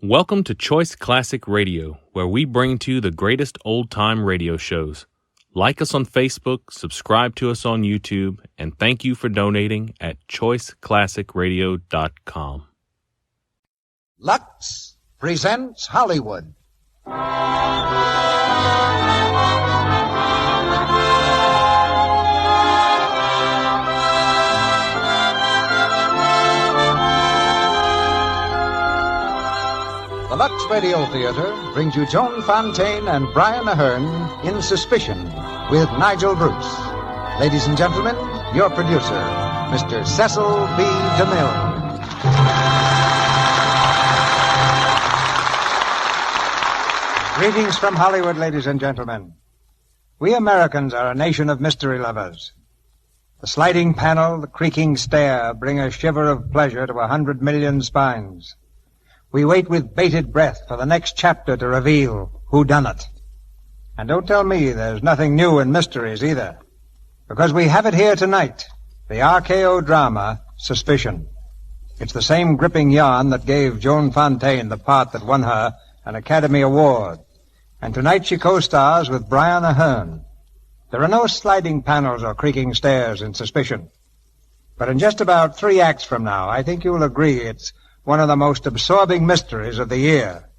Welcome to Choice Classic Radio, where we bring to you the greatest old-time radio shows. Like us on Facebook, subscribe to us on YouTube, and thank you for donating at choiceclassicradio.com. Lux presents Hollywood. The Lux Radio Theater brings you Joan Fontaine and Brian Aherne in Suspicion with Nigel Bruce. Ladies and gentlemen, your producer, Mr. Cecil B. DeMille. Greetings from Hollywood, ladies and gentlemen. We Americans are a nation of mystery lovers. The sliding panel, the creaking stair bring a shiver of pleasure to 100 million spines. We wait with bated breath for the next chapter to reveal whodunit. And don't tell me there's nothing new in mysteries either, because we have it here tonight, the RKO drama, Suspicion. It's the same gripping yarn that gave Joan Fontaine the part that won her an Academy Award. And tonight she co-stars with Brian Aherne. There are no sliding panels or creaking stairs in Suspicion. But in just about 3 acts from now, I think you'll agree it's one of the most absorbing mysteries of the year.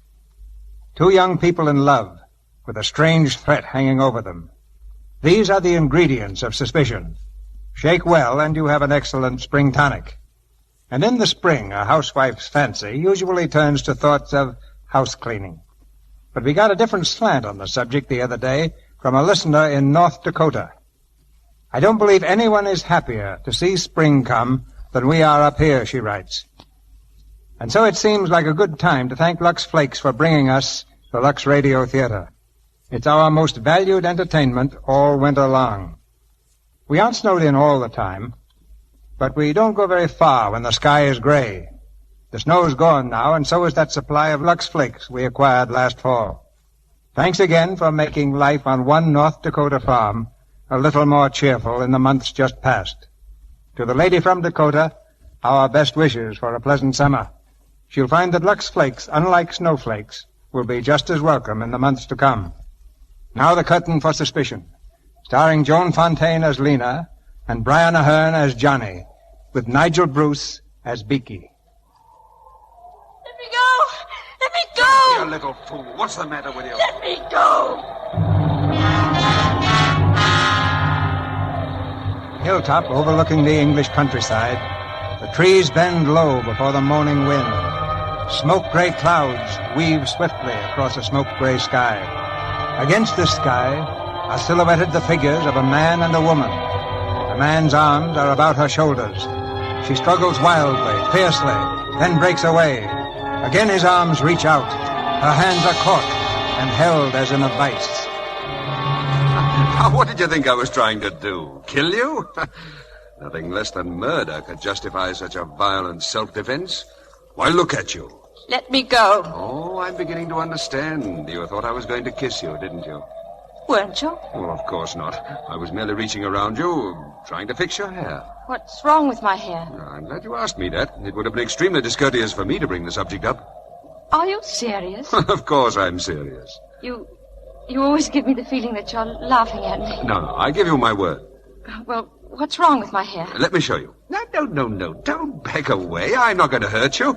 2 young people in love, with a strange threat hanging over them. These are the ingredients of Suspicion. Shake well, and you have an excellent spring tonic. And in the spring, a housewife's fancy usually turns to thoughts of house cleaning. But we got a different slant on the subject the other day from a listener in North Dakota. I don't believe anyone is happier to see spring come than we are up here, she writes. And so it seems like a good time to thank Lux Flakes for bringing us the Lux Radio Theater. It's our most valued entertainment all winter long. We aren't snowed in all the time, but we don't go very far when the sky is gray. The snow's gone now, and so is that supply of Lux Flakes we acquired last fall. Thanks again for making life on one North Dakota farm a little more cheerful in the months just past. To the lady from Dakota, our best wishes for a pleasant summer. She'll find that Lux Flakes, unlike snowflakes, will be just as welcome in the months to come. Now the curtain for Suspicion, starring Joan Fontaine as Lena and Brian Aherne as Johnny, with Nigel Bruce as Beaky. Let me go! Let me go! You little fool. What's the matter with you? Let me go! Hilltop overlooking the English countryside, the trees bend low before the moaning wind. Smoke-gray clouds weave swiftly across a smoke-gray sky. Against this sky are silhouetted the figures of a man and a woman. The man's arms are about her shoulders. She struggles wildly, fiercely, then breaks away. Again his arms reach out. Her hands are caught and held as in a vice. What did you think I was trying to do? Kill you? Nothing less than murder could justify such a violent self-defense. Why, look at you. Let me go. Oh, I'm beginning to understand. You thought I was going to kiss you, didn't you? Weren't you? Well, of course not. I was merely reaching around you, trying to fix your hair. What's wrong with my hair? I'm glad you asked me that. It would have been extremely discourteous for me to bring the subject up. Are you serious? Of course I'm serious. You always give me the feeling that you're laughing at me. No, I give you my word. Well, what's wrong with my hair? Let me show you. No. Don't back away. I'm not going to hurt you.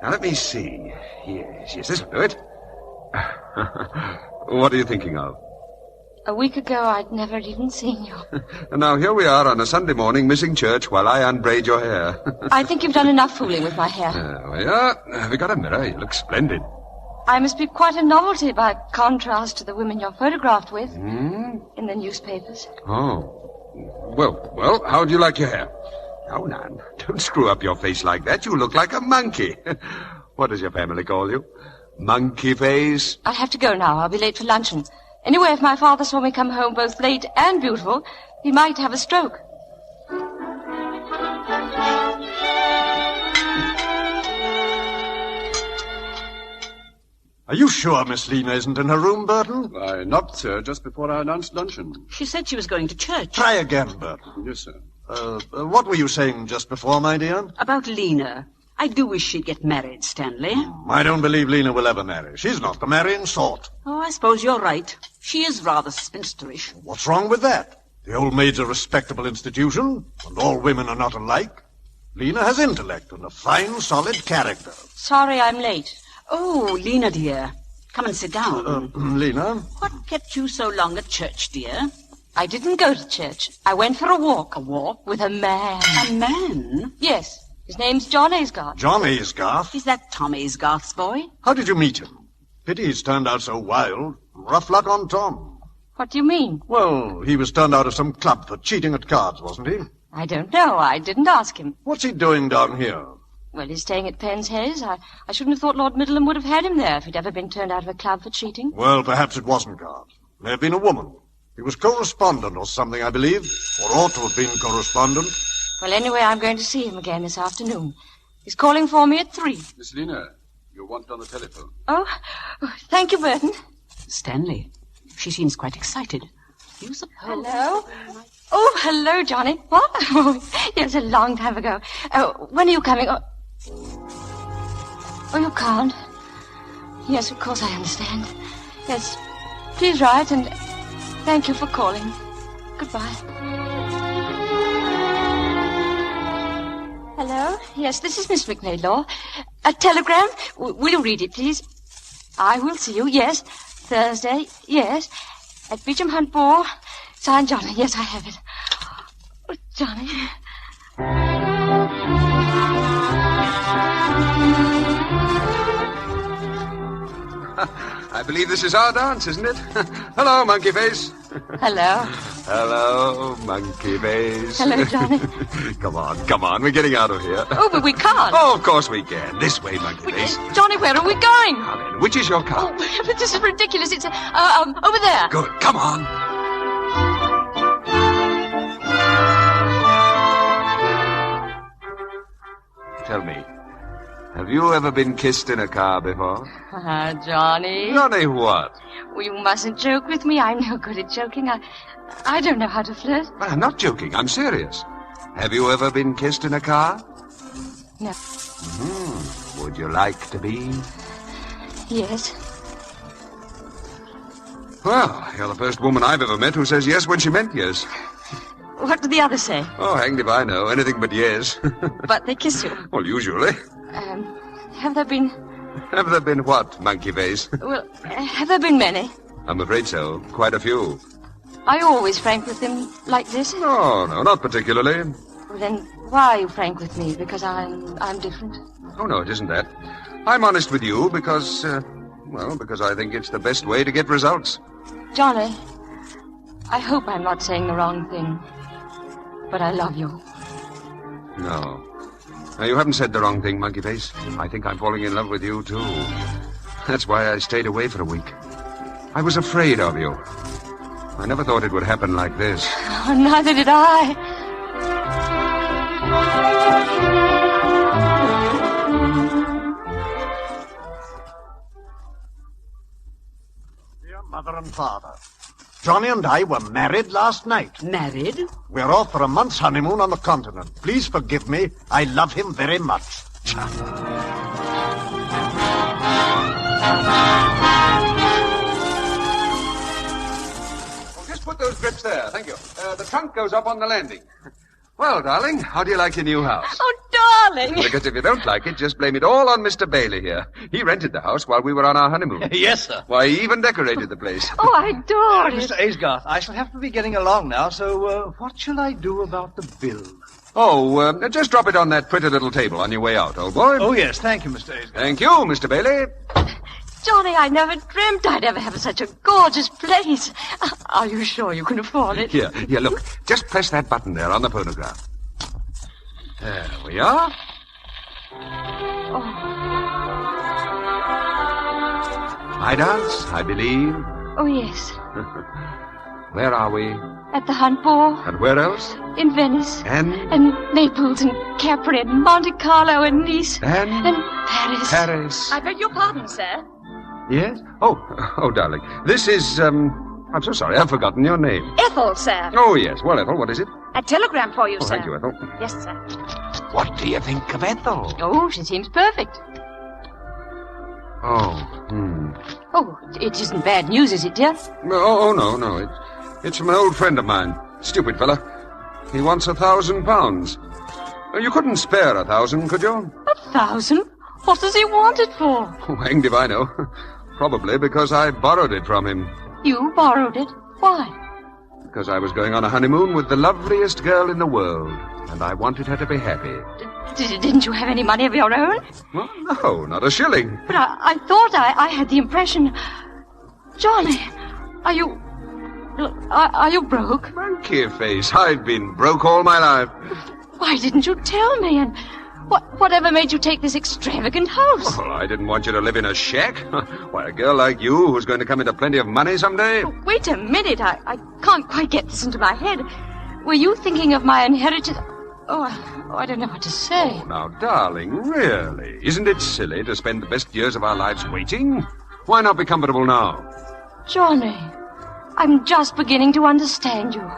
Now, let me see. Yes, this'll do it. What are you thinking of? A week ago, I'd never even seen you. And now here we are on a Sunday morning missing church while I unbraid your hair. I think you've done enough fooling with my hair. There we are. Have you got a mirror? You look splendid. I must be quite a novelty by contrast to the women you're photographed with in the newspapers. Oh. Well, how do you like your hair? Oh, Nan, don't screw up your face like that. You look like a monkey. What does your family call you? Monkey face? I'll have to go now. I'll be late for luncheon. Anyway, if my father saw me come home both late and beautiful, he might have a stroke. Are you sure Miss Lena isn't in her room, Burton? I knocked, sir, just before I announced luncheon. She said she was going to church. Try again, Burton. Yes, sir. What were you saying just before, my dear? About Lena. I do wish she'd get married, Stanley. I don't believe Lena will ever marry. She's not the marrying sort. Oh, I suppose you're right. She is rather spinsterish. What's wrong with that? The Old Maid's a respectable institution, and all women are not alike. Lena has intellect and a fine, solid character. Sorry I'm late. Oh, Lena, dear. Come and sit down. Lena? What kept you so long at church, dear? I didn't go to church. I went for a walk. A walk? With a man. A man? Yes. His name's John Aysgarth. John Aysgarth? Is that Tom Aysgarth's boy? How did you meet him? Pity he's turned out so wild. Rough luck on Tom. What do you mean? Well, he was turned out of some club for cheating at cards, wasn't he? I don't know. I didn't ask him. What's he doing down here? Well, he's staying at Penn's Hayes. I shouldn't have thought Lord Middleham would have had him there if he'd ever been turned out of a club for cheating. Well, perhaps it wasn't cards. May have been a woman. He was correspondent or something, I believe. Or ought to have been correspondent. Well, anyway, I'm going to see him again this afternoon. He's calling for me at 3. Miss Lena, you're wanted on the telephone. Oh, thank you, Burton. Stanley, she seems quite excited. You suppose... Hello? Oh, hello, Johnny. What? Oh, yes, a long time ago. When are you coming? Oh, you can't. Yes, of course, I understand. Yes, please write, and thank you for calling. Goodbye. Hello? Yes, this is Miss McNaidlaw. A telegram? Will you read it, please? I will see you, yes. Thursday, yes. At Beecham Hunt Ball. Signed, Johnny. Yes, I have it. Oh, Johnny. I believe this is our dance, isn't it? Hello, Monkey Face. Hello. Hello, Monkey Face. Hello, Johnny. Come on. We're getting out of here. Oh, but we can't. Oh, of course we can. This way, Monkey Face. Johnny, where are we going? Now then, which is your car? Oh, but this is ridiculous. It's over there. Good. Come on. Tell me, have you ever been kissed in a car before? Johnny. Johnny what? Well, you mustn't joke with me. I'm no good at joking. I don't know how to flirt. Well, I'm not joking. I'm serious. Have you ever been kissed in a car? No. Would you like to be? Yes. Well, you're the first woman I've ever met who says yes when she meant yes. What do the others say? Oh, hanged if I know. Anything but yes. But they kiss you. Well, usually. Have there been... Have there been what, Monkey Face? Well, have there been many? I'm afraid so. Quite a few. Are you always frank with them like this? No, not particularly. Well, then why are you frank with me? Because I'm different? Oh, no, it isn't that. I'm honest with you because, because I think it's the best way to get results. Johnny, I hope I'm not saying the wrong thing, but I love you. No. Now, you haven't said the wrong thing, Monkey Face. I think I'm falling in love with you, too. That's why I stayed away for a week. I was afraid of you. I never thought it would happen like this. Oh, neither did I. Dear Mother and Father, Johnny and I were married last night. Married? We're off for a month's honeymoon on the continent. Please forgive me. I love him very much. Just put those grips there. Thank you. The trunk goes up on the landing. Well, darling, how do you like your new house? Oh, darling. Because if you don't like it, just blame it all on Mr. Bailey here. He rented the house while we were on our honeymoon. Yes, sir. Why, he even decorated the place. Oh, I adore it. Mr. Aysgarth, I shall have to be getting along now, so what shall I do about the bill? Oh, just drop it on that pretty little table on your way out, old boy. Oh, yes, thank you, Mr. Aysgarth. Thank you, Mr. Bailey. Johnny, I never dreamt I'd ever have such a gorgeous place. Are you sure you can afford it? Here, look. Just press that button there on the phonograph. There we are. Oh. I dance, I believe. Oh, yes. Where are we? At the Hunt Ball. And where else? In Venice. And Naples and Capri and Monte Carlo and Nice. And Paris. Paris. I beg your pardon, sir. Yes? Oh, darling. This is, I'm so sorry, I've forgotten your name. Ethel, sir. Oh, yes. Well, Ethel, what is it? A telegram for you, Oh, sir. thank you, Ethel. Yes, sir. What do you think of Ethel? Oh, she seems perfect. Oh, Oh, it isn't bad news, is it, dear? Oh, no. It's from an old friend of mine. Stupid fella. He wants £1,000. You couldn't spare 1,000, could you? 1,000? What does he want it for? Oh, hanged if I know. Probably because I borrowed it from him. You borrowed it? Why? Because I was going on a honeymoon with the loveliest girl in the world, and I wanted her to be happy. Didn't you have any money of your own? Well, no, not a shilling. But I thought I had the impression... Johnny, are you broke? Monkey face, I've been broke all my life. Why didn't you tell me? And whatever made you take this extravagant house? Well, I didn't want you to live in a shack. Why, a girl like you who's going to come into plenty of money someday. Oh, wait a minute. I can't quite get this into my head. Were you thinking of my inheritance? I don't know what to say. Oh, now, darling, really? Isn't it silly to spend the best years of our lives waiting? Why not be comfortable now? Johnny, I'm just beginning to understand you.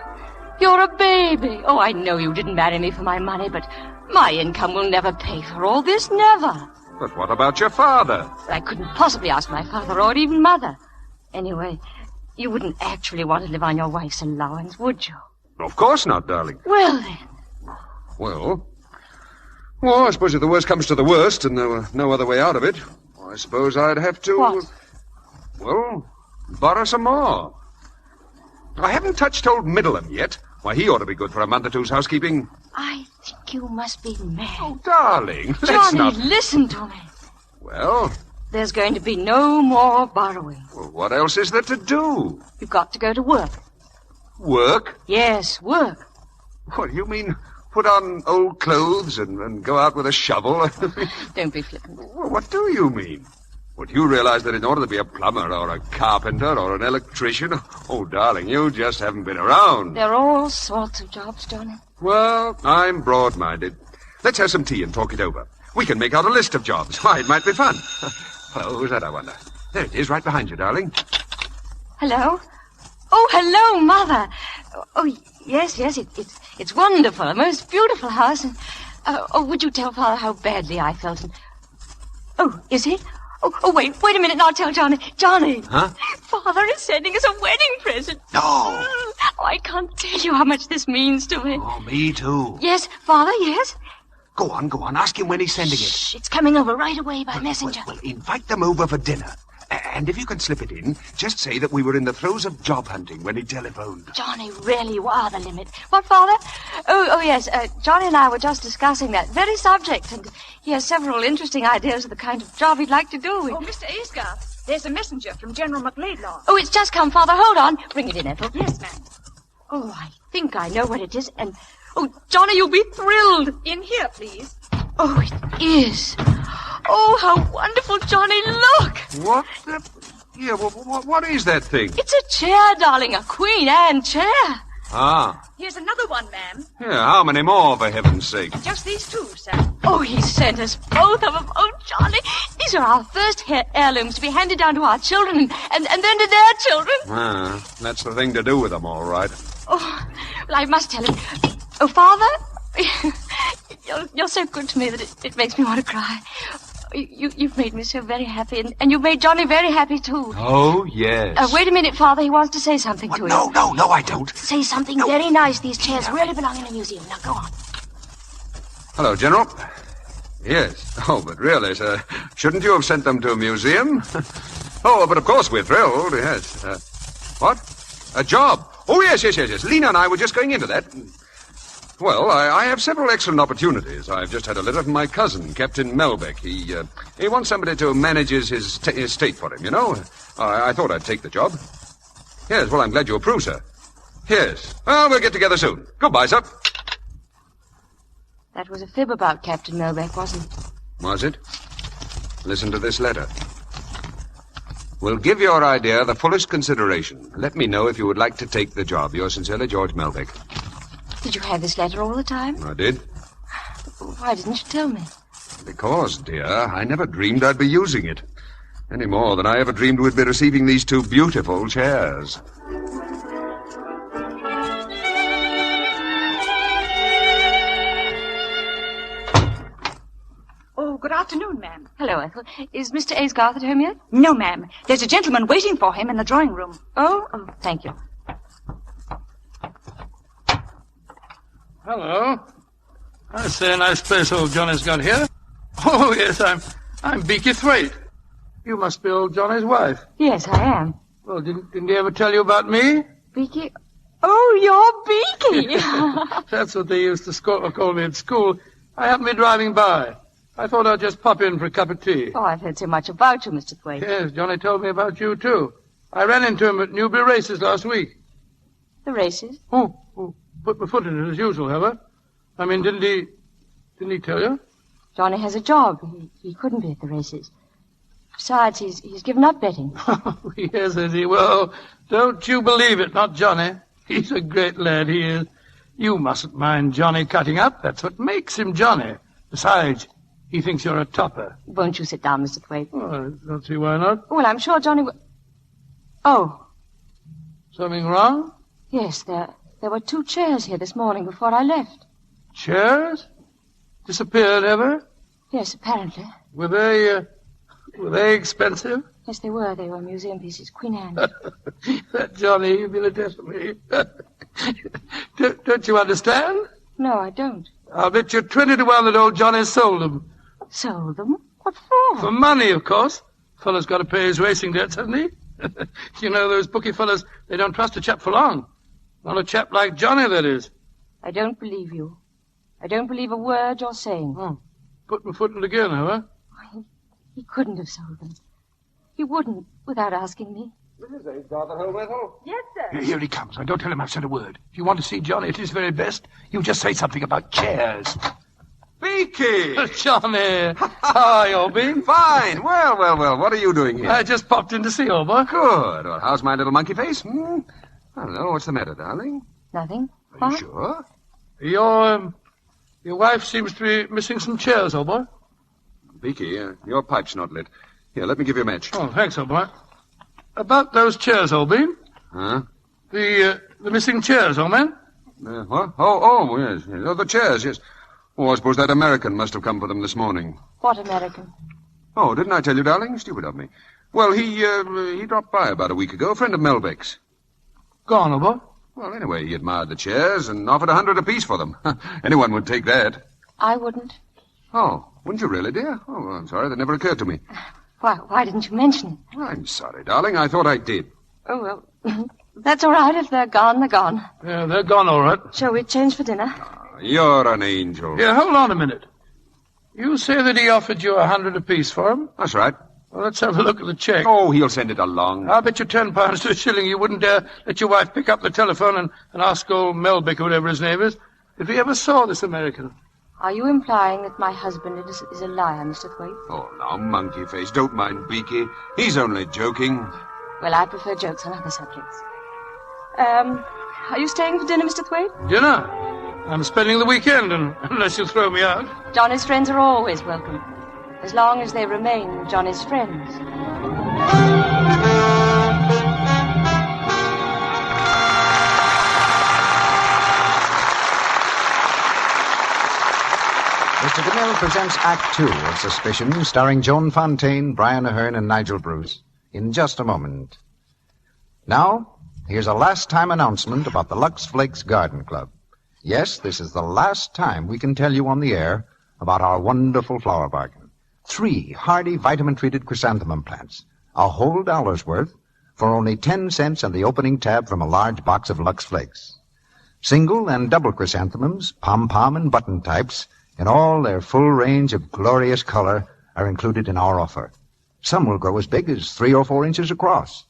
You're a baby. Oh, I know you didn't marry me for my money, but my income will never pay for all this, never. But what about your father? I couldn't possibly ask my father or even mother. Anyway, you wouldn't actually want to live on your wife's allowance, would you? Of course not, darling. Well, then. Well, I suppose if the worst comes to the worst and there were no other way out of it, I suppose I'd have to... What? Well, borrow some more. I haven't touched old Middleham yet. Why, he ought to be good for a month or two's housekeeping. I think you must be mad. Oh, darling, let's Johnny, not... listen to me. Well, There's going to be no more borrowing. what else is there to do? You've got to go to work. Work? Yes, work. What, you mean put on old clothes and go out with a shovel? Don't be flippant. Well, what do you mean? Would you realize that in order to be a plumber or a carpenter or an electrician... Oh, darling, you just haven't been around. There are all sorts of jobs, Johnny. Well, I'm broad-minded. Let's have some tea and talk it over. We can make out a list of jobs. Why, it might be fun. Hello, who's that, I wonder? There it is, right behind you, darling. Hello? Oh, hello, Mother. Oh, yes, it's wonderful. A most beautiful house. And, would you tell Father how badly I felt? And, oh, is it? Oh, wait a minute, and I'll tell Johnny. Johnny! Huh? Father is sending us a wedding present. No. Oh, I can't tell you how much this means to me. Oh, me too. Yes, Father, yes? Go on. Ask him when he's sending it. Shh, it's coming over right away by messenger. Well, invite them over for dinner. And if you can slip it in, just say that we were in the throes of job hunting when he telephoned. Johnny, really, you are the limit. What, Father? Oh, yes, Johnny and I were just discussing that very subject, and he has several interesting ideas of the kind of job he'd like to do. Oh, Mr. Aysgarth, there's a messenger from General McLeodlaw. Oh, it's just come, Father. Hold on. Bring it in, Ethel. Yes, ma'am. Oh, I think I know what it is, and... Oh, Johnny, you'll be thrilled. In here, please. Oh, it is. Oh, how wonderful, Johnny. Look. What the... Yeah, what is that thing? It's a chair, darling, a Queen Anne chair. Ah. Here's another one, ma'am. Yeah, how many more, for heaven's sake? Just these two, sir. Oh, he sent us both of them. Oh, Johnny, these are our first heirlooms to be handed down to our children and then to their children. Ah, that's the thing to do with them, all right. Oh, well, I must tell him. Oh, Father, you're so good to me that it makes me want to cry. You've made me so very happy, and you've made Johnny very happy, too. Oh, yes. Wait a minute, Father. He wants to say something to you. No, I don't. Say something very nice. These chairs really belong in a museum. Now, go on. Hello, General. Yes. Oh, but really, sir, shouldn't you have sent them to a museum? Oh, but of course we're thrilled, yes. What? A job? Oh, yes. Lena and I were just going into that. Well, I have several excellent opportunities. I've just had a letter from my cousin, Captain Melbeck. He wants somebody to manage his estate for him, you know. I thought I'd take the job. Yes, well, I'm glad you approve, sir. Yes. Well, we'll get together soon. Goodbye, sir. That was a fib about Captain Melbeck, wasn't it? Was it? Listen to this letter. We'll give your idea the fullest consideration. Let me know if you would like to take the job. Yours sincerely, George Melbeck. Did you have this letter all the time? I did. Why didn't you tell me? Because, dear, I never dreamed I'd be using it. Any more than I ever dreamed we'd be receiving these two beautiful chairs. afternoon, ma'am. Hello, Ethel. Is Mr. Aysgarth at home yet? No, ma'am. There's a gentleman waiting for him in the drawing room. Oh, thank you. Hello. I say, a nice place old Johnny's got here. Oh, yes, I'm Beaky Thwaite. You must be old Johnny's wife. Yes, I am. Well, didn't he ever tell you about me? Beaky? Oh, you're Beaky. That's what they used to call me at school. I happened to be driving by. I thought I'd just pop in for a cup of tea. Oh, I've heard so much about you, Mr. Thwaite. Yes, Johnny told me about you, too. I ran into him at Newbury races last week. The races? Oh, put my foot in it as usual, have I? I mean, didn't he tell you? Johnny has a job. He couldn't be at the races. Besides, he's given up betting. Yes, has he? Well, don't you believe it, not Johnny. He's a great lad, he is. You mustn't mind Johnny cutting up. That's what makes him Johnny. Besides, he thinks you're a topper. Won't you sit down, Mr. Thwaite? Oh, I don't see why not. Well, I'm sure Johnny will... Oh. Something wrong? Yes, there were 2 chairs here this morning before I left. Chairs? Disappeared ever? Yes, apparently. Were they expensive? Yes, they were. They were museum pieces. Queen Anne. That Johnny, you've been a test of me. Don't you understand? No, I don't. I'll bet you 20 to 1 that old Johnny sold them. Sold them? What for? For money, of course. Fellow's got to pay his racing debts, hasn't he? You know, those bookie fellas, they don't trust a chap for long. Not a chap like Johnny, that is. I don't believe you. I don't believe a word you're saying. Oh, put my foot in it again, have I? He couldn't have sold them. He wouldn't, without asking me. Mrs. Aysgarth at home, Ethel? Yes, sir. Here he comes. Now, don't tell him I've said a word. If you want to see Johnny at his very best, you just say something about chairs. Beaky! Johnny! Hi, old bean. Fine. Well, what are you doing here? I just popped in to see old boy. Good. Well, how's my little monkey face? I don't know. What's the matter, darling? Nothing. Are you sure? Your wife seems to be missing some chairs, old boy. Beaky, your pipe's not lit. Here, let me give you a match. Oh, thanks, old boy. About those chairs, old bean. Huh? The missing chairs, old man. What? Oh, yes. Oh, the chairs, yes. Oh, I suppose that American must have come for them this morning. What American? Oh, didn't I tell you, darling? Stupid of me. Well, he dropped by about a week ago, a friend of Melbeck's. Gone, old boy? Well, anyway, he admired the chairs and offered $100 apiece for them. Anyone would take that. I wouldn't. Oh, wouldn't you really, dear? Oh, well, I'm sorry. That never occurred to me. Why didn't you mention it? I'm sorry, darling. I thought I did. Oh, well, that's all right. If they're gone, they're gone. Yeah, they're gone, all right. Shall we change for dinner? You're an angel. Yeah, hold on a minute. You say that he offered you $100 apiece for them? That's right. Well, let's have a look at the check. Oh, he'll send it along. I'll bet you £10 to a shilling you wouldn't dare let your wife pick up the telephone and ask old Melbeck or whatever his name is if he ever saw this American. Are you implying that my husband is a liar, Mr. Thwaite? Oh, now, monkey face, don't mind Beaky. He's only joking. Well, I prefer jokes on other subjects. Are you staying for dinner, Mr. Thwaite? Dinner? I'm spending the weekend, unless you throw me out. Johnny's friends are always welcome, as long as they remain Johnny's friends. Mr. DeMille presents Act Two of Suspicion, starring Joan Fontaine, Brian Ahern, and Nigel Bruce, in just a moment. Now, here's a last-time announcement about the Lux Flakes Garden Club. Yes, this is the last time we can tell you on the air about our wonderful flower bargain. 3 hardy vitamin-treated chrysanthemum plants, a whole $1's worth, for only 10 cents on the opening tab from a large box of Lux Flakes. Single and double chrysanthemums, pom-pom and button types, in all their full range of glorious color, are included in our offer. Some will grow as big as 3 or 4 inches across.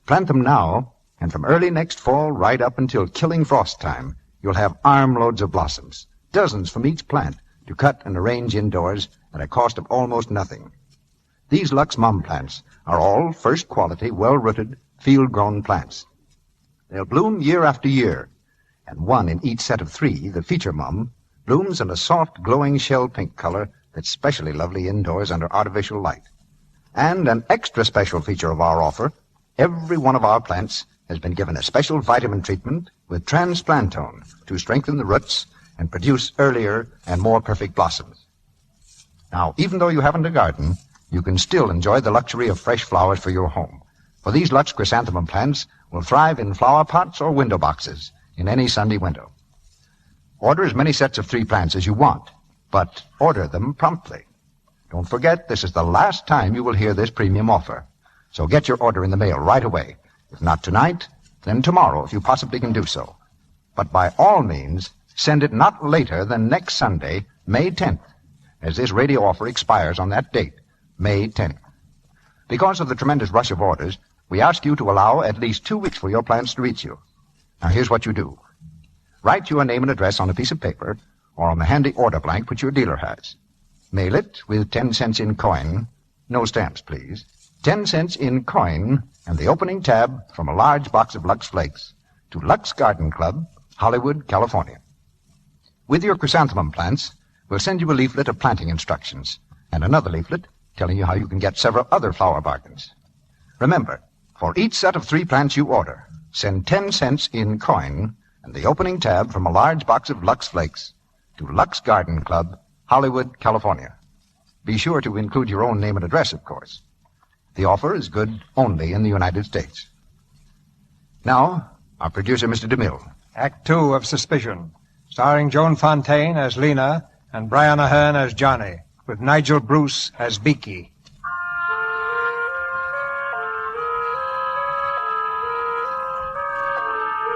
Plant them now, and from early next fall right up until killing frost time, you'll have armloads of blossoms, dozens from each plant, to cut and arrange indoors at a cost of almost nothing. These Lux Mum plants are all first-quality, well-rooted, field-grown plants. They'll bloom year after year, and one in each set of 3, the feature mum, blooms in a soft, glowing shell-pink color that's specially lovely indoors under artificial light. And an extra special feature of our offer, every one of our plants has been given a special vitamin treatment with transplantone to strengthen the roots and produce earlier and more perfect blossoms. Now, even though you haven't a garden, you can still enjoy the luxury of fresh flowers for your home. For these luxe chrysanthemum plants will thrive in flower pots or window boxes in any Sunday window. Order as many sets of 3 plants as you want, but order them promptly. Don't forget, this is the last time you will hear this premium offer. So get your order in the mail right away. If not tonight, then tomorrow, if you possibly can do so. But by all means, send it not later than next Sunday, May 10th, as this radio offer expires on that date, May 10th. Because of the tremendous rush of orders, we ask you to allow at least 2 weeks for your plants to reach you. Now, here's what you do. Write your name and address on a piece of paper or on the handy order blank which your dealer has. Mail it with 10 cents in coin. No stamps, please. 10 cents in coin and the opening tab from a large box of Lux Flakes to Lux Garden Club, Hollywood, California. With your chrysanthemum plants, we'll send you a leaflet of planting instructions and another leaflet telling you how you can get several other flower bargains. Remember, for each set of 3 plants you order, send 10 cents in coin and the opening tab from a large box of Lux Flakes to Lux Garden Club, Hollywood, California. Be sure to include your own name and address, of course. The offer is good only in the United States. Now, our producer, Mr. DeMille. Act 2 of Suspicion, starring Joan Fontaine as Lena and Brian Ahern as Johnny, with Nigel Bruce as Beaky.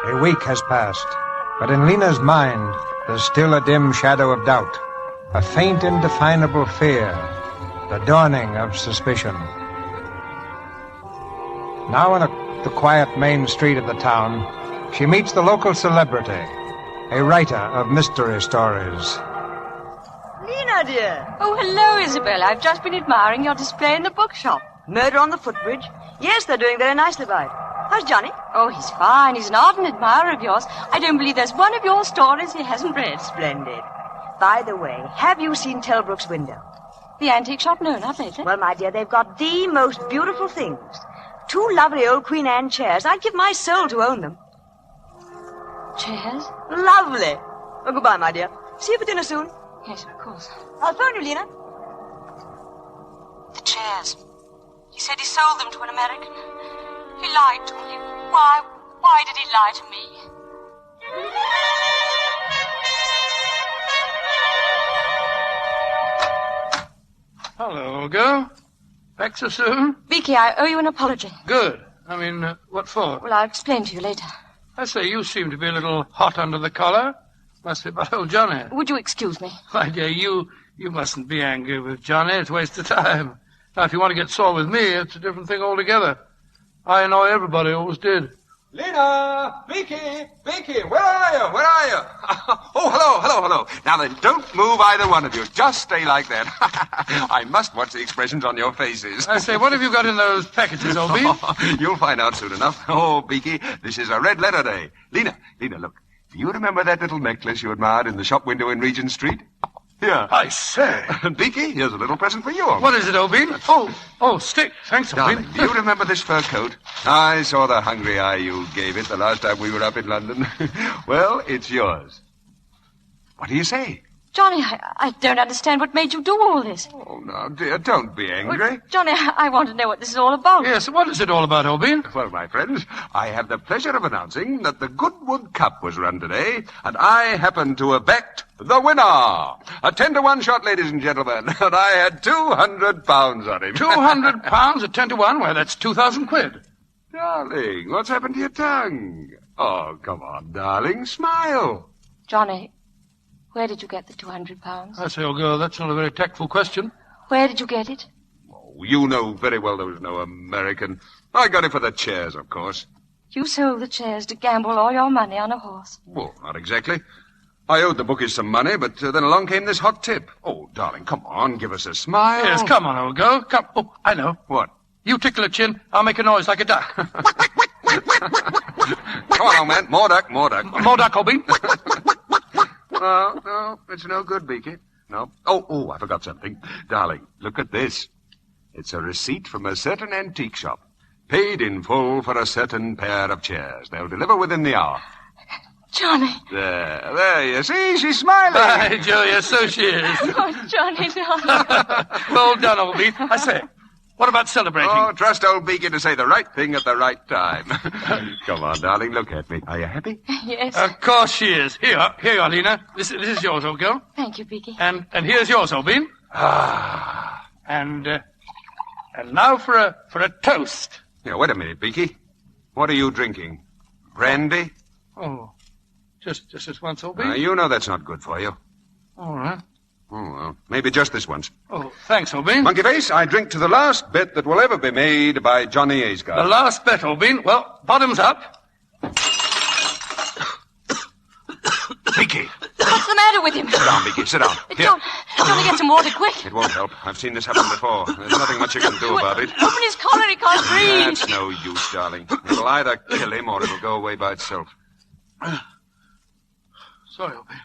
A week has passed, but in Lena's mind, there's still a dim shadow of doubt, a faint, indefinable fear, the dawning of suspicion. Now in the quiet main street of the town, she meets the local celebrity, a writer of mystery stories. Lena, dear. Oh, hello, Isabel. I've just been admiring your display in the bookshop. Murder on the Footbridge? Yes, they're doing very nicely by it. How's Johnny? Oh, he's fine. He's an ardent admirer of yours. I don't believe there's one of your stories he hasn't read. Splendid. By the way, have you seen Telbrook's window? The antique shop? No, not lately. Well, my dear, they've got the most beautiful things. 2 lovely old Queen Anne chairs. I'd give my soul to own them. Chairs? Lovely. Oh, goodbye, my dear. See you for dinner soon. Yes, of course. I'll phone you, Lena. The chairs. He said he sold them to an American. He lied to me. Why did he lie to me? Hello, girl. Back so soon? Vicky, I owe you an apology. Good. I mean, what for? Well, I'll explain to you later. I say, you seem to be a little hot under the collar. Must be about old Johnny. Would you excuse me? My dear, you mustn't be angry with Johnny. It's a waste of time. Now, if you want to get sore with me, it's a different thing altogether. I annoy everybody, always did. Lena! Vicky! Where are you? Oh, hello. Now then, don't move either one of you. Just stay like that. I must watch the expressions on your faces. I say, what have you got in those packages, old bean? You'll find out soon enough. Oh, Beaky, this is a red letter day. Lena, look. Do you remember that little necklace you admired in the shop window in Regent Street? Here. I say. And Beaky, here's a little present for you. What is it, old bean? Oh, stick. Thanks, old bean. Darling, do you remember this fur coat? I saw the hungry eye you gave it the last time we were up in London. Well, it's yours. What do you say? Johnny, I don't understand what made you do all this. Oh, now, dear, don't be angry. Well, Johnny, I want to know what this is all about. Yes, what is it all about, old bean? Well, my friends, I have the pleasure of announcing that the Goodwood Cup was run today, and I happen to have backed the winner. A 10-to-1 shot, ladies and gentlemen, and I had £200 on him. £200 at 10-to-1? Why, that's 2,000 quid. Darling, what's happened to your tongue? Oh, come on, darling, smile. Johnny, where did you get the £200? I say, old girl, that's not a very tactful question. Where did you get it? Oh, you know very well there was no American. I got it for the chairs, of course. You sold the chairs to gamble all your money on a horse. Well, not exactly. I owed the bookies some money, but then along came this hot tip. Oh, darling, come on, give us a smile. Yes, come on, old girl. Come. Oh, I know. What? You tickle a chin, I'll make a noise like a duck. Come on, old man. More duck. More duck, old bean. No, it's no good, Beaky. No. Oh, I forgot something. Darling, look at this. It's a receipt from a certain antique shop. Paid in full for a certain pair of chairs. They'll deliver within the hour. Johnny. There, you see? She's smiling. By Julia, so she is. Oh, Johnny, darling. Well done, old bean. I say, what about celebrating? Oh, trust old Beacon to say the right thing at the right time. Come on, darling, look at me. Are you happy? Yes. Of course she is. Here you are, Lena. This is yours, old girl. Thank you, Beaky. And here's yours, old bean. And now for a toast. Yeah, wait a minute, Beaky. What are you drinking? Brandy? Oh, just this once, old bean? You know that's not good for you. All right. Oh, well, maybe just this once. Oh, thanks, old bean. Monkey Face, I drink to the last bet that will ever be made by Johnny Aysgarth. The last bet, old bean. Well, bottoms up. Beaky. What's the matter with him? Sit down, Beaky, sit down. Here. Johnny, get some water, quick. It won't help. I've seen this happen before. There's nothing much you can do about it. Open his collar, he can't breathe. That's no use, darling. It'll either kill him or it'll go away by itself. Sorry, old bean.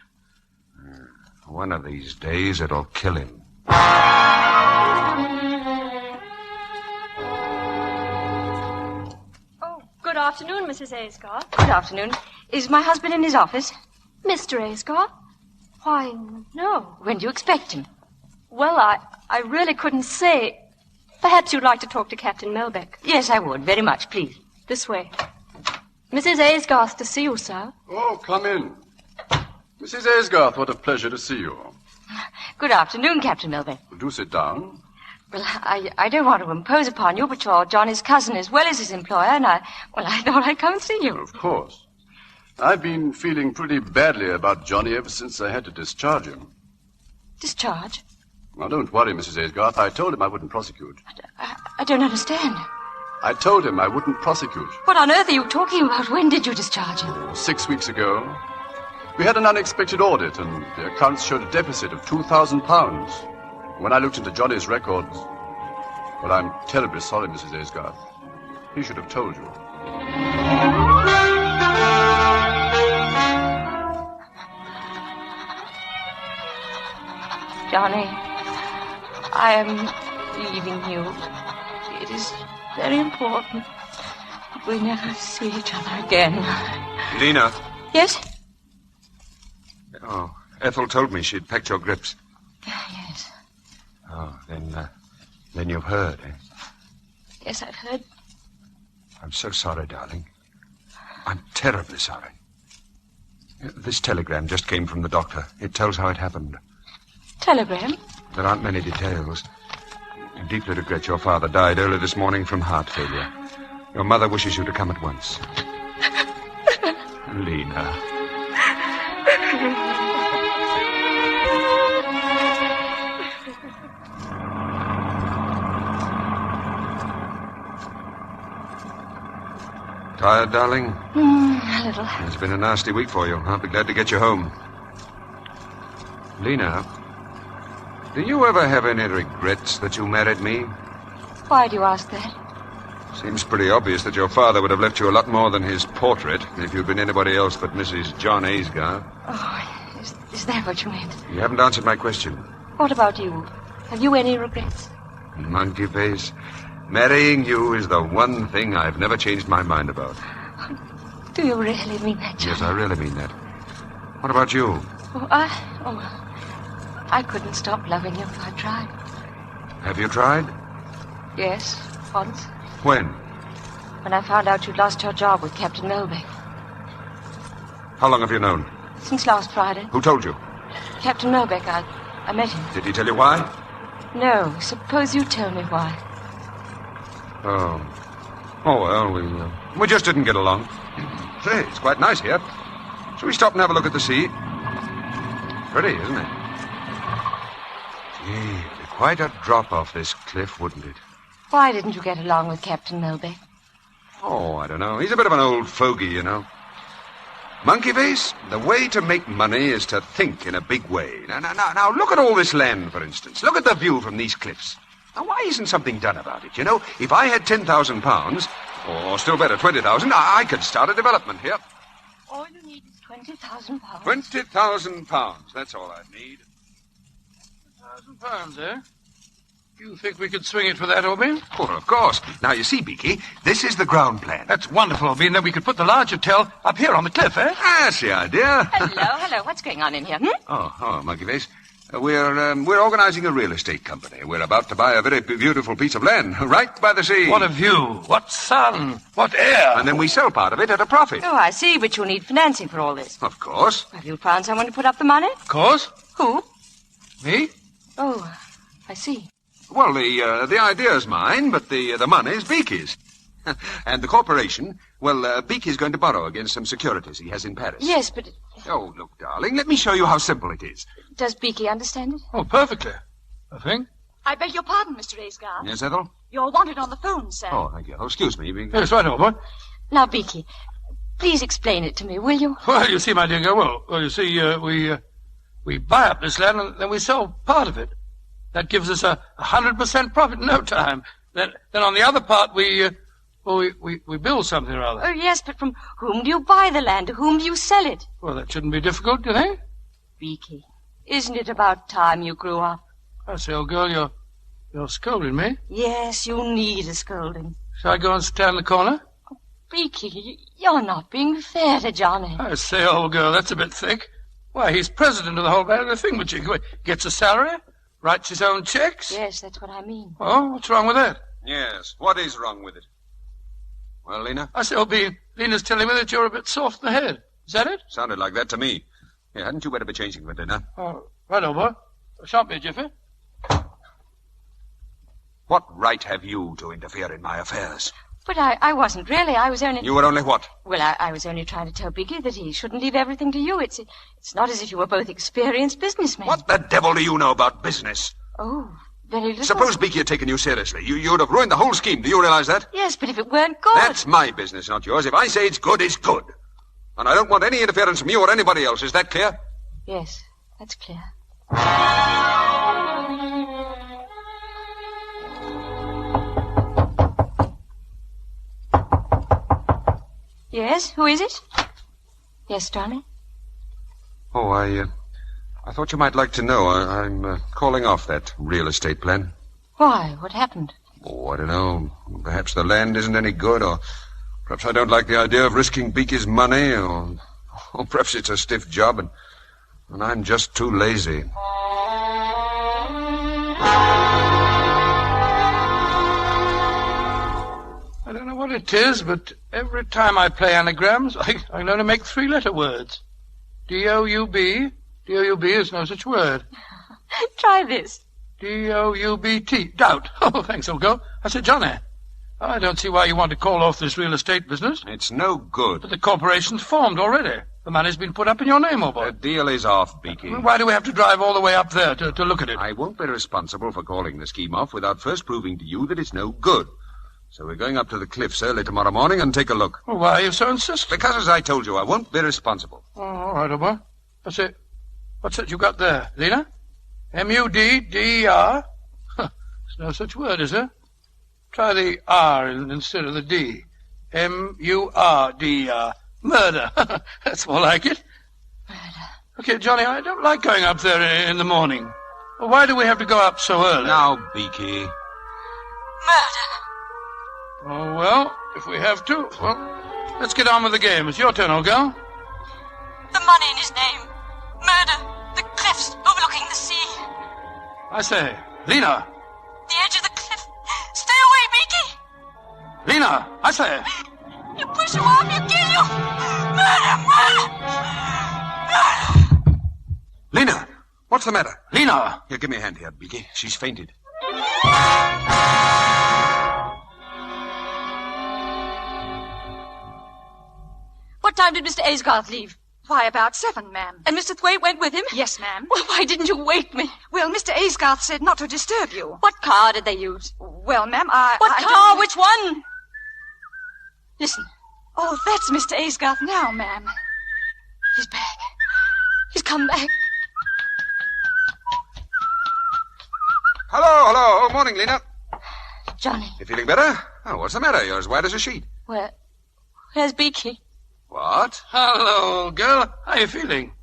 One of these days, it'll kill him. Oh, good afternoon, Mrs. Aysgarth. Good afternoon. Is my husband in his office? Mr. Aysgarth? Why, no. When do you expect him? Well, I really couldn't say. Perhaps you'd like to talk to Captain Melbeck. Yes, I would. Very much, please. This way. Mrs. Aysgarth to see you, sir. Oh, come in. Mrs. Aysgarth, what a pleasure to see you. Good afternoon, Captain Melbeck. Do sit down. Well, I don't want to impose upon you, but you're Johnny's cousin as well as his employer, and I thought I'd come and see you. Of course. I've been feeling pretty badly about Johnny ever since I had to discharge him. Discharge? Now, don't worry, Mrs. Aysgarth. I told him I wouldn't prosecute. I don't understand. I told him I wouldn't prosecute. What on earth are you talking about? When did you discharge him? 6 weeks ago. We had an unexpected audit, and the accounts showed a deficit of £2,000. When I looked into Johnny's records, well, I'm terribly sorry, Mrs. Aysgarth. He should have told you. Johnny, I am leaving you. It is very important that we never see each other again. Lena. Yes? Oh, Ethel told me she'd packed your grips. Yes. Oh, then you've heard, eh? Yes, I've heard. I'm so sorry, darling. I'm terribly sorry. This telegram just came from the doctor. It tells how it happened. Telegram? There aren't many details. I deeply regret your father died early this morning from heart failure. Your mother wishes you to come at once. Lena. Tired, darling? A little. It's been a nasty week for you. I'll be glad to get you home. Lena, do you ever have any regrets that you married me? Why do you ask that? Seems pretty obvious that your father would have left you a lot more than his portrait if you'd been anybody else but Mrs. John Aysgarth. Oh, is that what you meant? You haven't answered my question. What about you? Have you any regrets? Monkey face. Marrying you is the one thing I've never changed my mind about. Do you really mean that, John? Yes, I really mean that. What about you? I couldn't stop loving you if I tried. Have you tried? Yes, once. When? When I found out you'd lost your job with Captain Melbeck. How long have you known? Since last Friday. Who told you? Captain Melbeck, I met him. Did he tell you why? No, suppose you tell me why. Oh, well, we just didn't get along. Say, it's quite nice here. Shall we stop and have a look at the sea? Pretty, isn't it? Gee, it'd be quite a drop off this cliff, wouldn't it? Why didn't you get along with Captain Melbeck? Oh, I don't know. He's a bit of an old fogey, you know. Monkey face, the way to make money is to think in a big way. Now, look at all this land, for instance. Look at the view from these cliffs. Now, why isn't something done about it? You know, if I had £10,000, or still better, 20,000, I could start a development here. All you need is £20,000. £20,000, that's all I need. £20,000, eh? You think we could swing it for that, O'Bean? Well, of course. Now, you see, Beaky, this is the ground plan. That's wonderful, O'Bean. Then we could put the large hotel up here on the cliff, eh? That's the idea. Hello. What's going on in here, Monkey Face. We're organizing a real estate company. We're about to buy a very beautiful piece of land right by the sea. What a view. What sun. What air. And then we sell part of it at a profit. Oh, I see, but you'll need financing for all this. Of course. Have you found someone to put up the money? Of course. Who? Me? Oh, I see. Well, the idea's mine, but the money's Beaky's. And the corporation, Beaky's going to borrow against some securities he has in Paris. Yes, but... Oh, look, darling, let me show you how simple it is. Does Beaky understand it? Oh, perfectly, I think. I beg your pardon, Mr. Aysgarth. Yes, Ethel? You're wanted on the phone, sir. Oh, thank you. Oh, excuse me. Yes, right over. Now, Beaky, please explain it to me, will you? Well, you see, my dear girl, well, you see, we buy up this land and then we sell part of it. That gives us 100% profit in no time. Then on the other part, we build something or other. Oh, yes, but from whom do you buy the land? To whom do you sell it? Well, that shouldn't be difficult, do you think? Beaky, isn't it about time you grew up? I say, old girl, you're scolding me. Yes, you need a scolding. Shall I go and stand in the corner? Oh, Beaky, you're not being fair to Johnny. I say, old girl, that's a bit thick. Why, he's president of the whole thing, but he gets a salary, writes his own checks. Yes, that's what I mean. Oh, what's wrong with that? Yes, what is wrong with it? Well, Lena? I say, O'Bean, Lena's telling me that you're a bit soft in the head. Is that it? Sounded like that to me. Yeah, hadn't you better be changing for dinner? Oh, right over. Shan't be a jiffy. What right have you to interfere in my affairs? But I wasn't really. I was only... You were only what? Well, I was only trying to tell Beaky that he shouldn't leave everything to you. It's not as if you were both experienced businessmen. What the devil do you know about business? Oh, very little. Suppose Beaky had taken you seriously. You'd have ruined the whole scheme. Do you realize that? Yes, but if it weren't good... That's my business, not yours. If I say it's good, it's good. And I don't want any interference from you or anybody else. Is that clear? Yes, that's clear. Yes, who is it? Yes, darling? Oh, I thought you might like to know. I'm calling off that real estate plan. Why? What happened? Oh, I don't know. Perhaps the land isn't any good, or perhaps I don't like the idea of risking Beaky's money, or perhaps it's a stiff job, and I'm just too lazy. I don't know what it is, but every time I play anagrams, I can only make 3-letter words. D-O-U-B. D-O-U-B is no such word. Try this. D-O-U-B-T. Doubt. Oh, thanks, old girl. I said, Johnny, I don't see why you want to call off this real estate business. It's no good. But the corporation's formed already. The money's been put up in your name, old boy. The deal is off, Beaky. Why do we have to drive all the way up there to look at it? I won't be responsible for calling the scheme off without first proving to you that it's no good. So we're going up to the cliffs early tomorrow morning and take a look. Well, why are you so insistent? Because, as I told you, I won't be responsible. Oh, all right, old boy. That's it. What's that you got there, Lena? M-U-D-D-E-R? There's no such word, is there? Try the R instead of the D. M-U-R-D-E-R. Murder. That's more like it. Murder. Okay, Johnny, I don't like going up there in the morning. Well, why do we have to go up so early? Now, Beaky. Murder. Oh, well, if we have to, well, let's get on with the game. It's your turn, old girl. The money in his name. Murder. The cliffs overlooking the sea. I say, Lena. The edge of the cliff. Stay away, Beaky. Lena, I say. You push him off, he'll kill you. Murder, murder, murder. Lena, what's the matter? Lena. Here, give me a hand here, Beaky. She's fainted. What time did Mr. Aysgarth leave? Why, about 7, ma'am. And Mr. Thwaite went with him? Yes, ma'am. Well, why didn't you wake me? Well, Mr. Aysgarth said not to disturb you. What car did they use? Well, ma'am, What car? Which one? Listen. Oh, that's Mr. Aysgarth now, ma'am. He's back. He's come back. Hello. Morning, Lena. Johnny. You feeling better? Oh, what's the matter? You're as white as a sheet. Where's Beaky? What? Hello, girl. How are you feeling?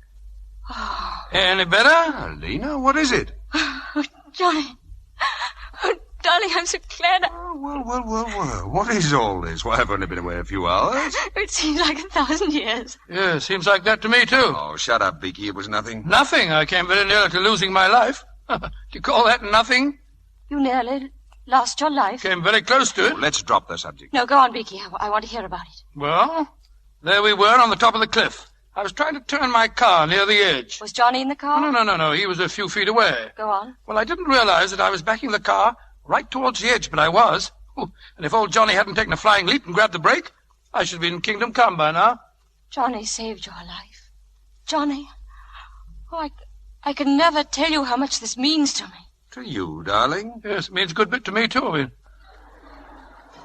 Oh. Any better? Lena, what is it? Oh, Johnny. Oh, darling, I'm so glad. Well. What is all this? Why, I've only been away a few hours. It seems like 1,000 years. Yeah, seems like that to me, too. Oh, shut up, Beaky. It was nothing. Nothing. I came very near to losing my life. Do you call that nothing? You nearly lost your life. Came very close to it. Let's drop the subject. No, go on, Beaky. I want to hear about it. Well, there we were on the top of the cliff. I was trying to turn my car near the edge. Was Johnny in the car? No. He was a few feet away. Go on. Well, I didn't realize that I was backing the car right towards the edge, but I was. Ooh, and if old Johnny hadn't taken a flying leap and grabbed the brake, I should have been in Kingdom Come by now. Johnny saved your life. Johnny. Oh, I can never tell you how much this means to me. To you, darling? Yes, it means a good bit to me, too.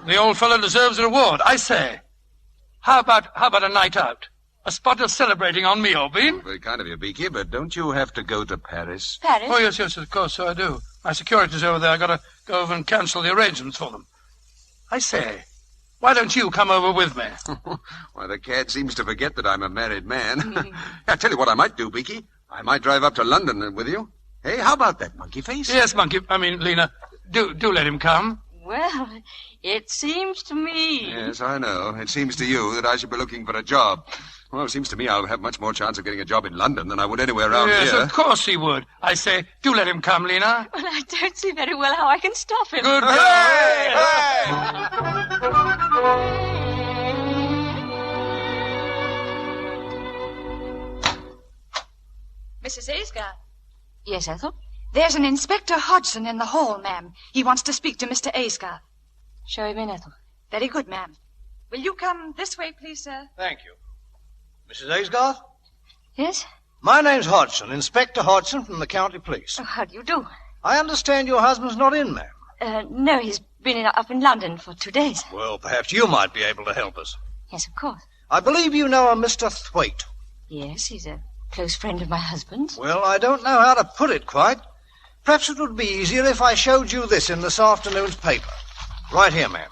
The old fellow deserves a reward. I say, how about a night out? A spot of celebrating on me, Obin. Very kind of you, Beaky, but don't you have to go to Paris? Paris? Oh, yes, of course, so I do. My security's over there. I gotta go over and cancel the arrangements for them. I say, why don't you come over with me? Why, the cat seems to forget that I'm a married man. I tell you what I might do, Beaky. I might drive up to London with you. Hey, how about that, Monkey Face? Yes, Lena, do let him come. Well, it seems to me... Yes, I know. It seems to you that I should be looking for a job. Well, it seems to me I'll have much more chance of getting a job in London than I would anywhere around here. Yes, of course he would. I say, do let him come, Lena. Well, I don't see very well how I can stop him. Good Mrs. Aysgarth. Yes, Ethel? There's an Inspector Hodgson in the hall, ma'am. He wants to speak to Mr. Aysgarth. Show him in, Ethel. Very good, ma'am. Will you come this way, please, sir? Thank you. Mrs. Aysgarth? Yes? My name's Hodgson, Inspector Hodgson from the county police. Oh, how do you do? I understand your husband's not in, ma'am. No, he's been up in London for 2 days. Well, perhaps you might be able to help us. Yes, of course. I believe you know a Mr. Thwaite. Yes, he's a close friend of my husband's. Well, I don't know how to put it quite. Perhaps it would be easier if I showed you this in this afternoon's paper. Right here, ma'am.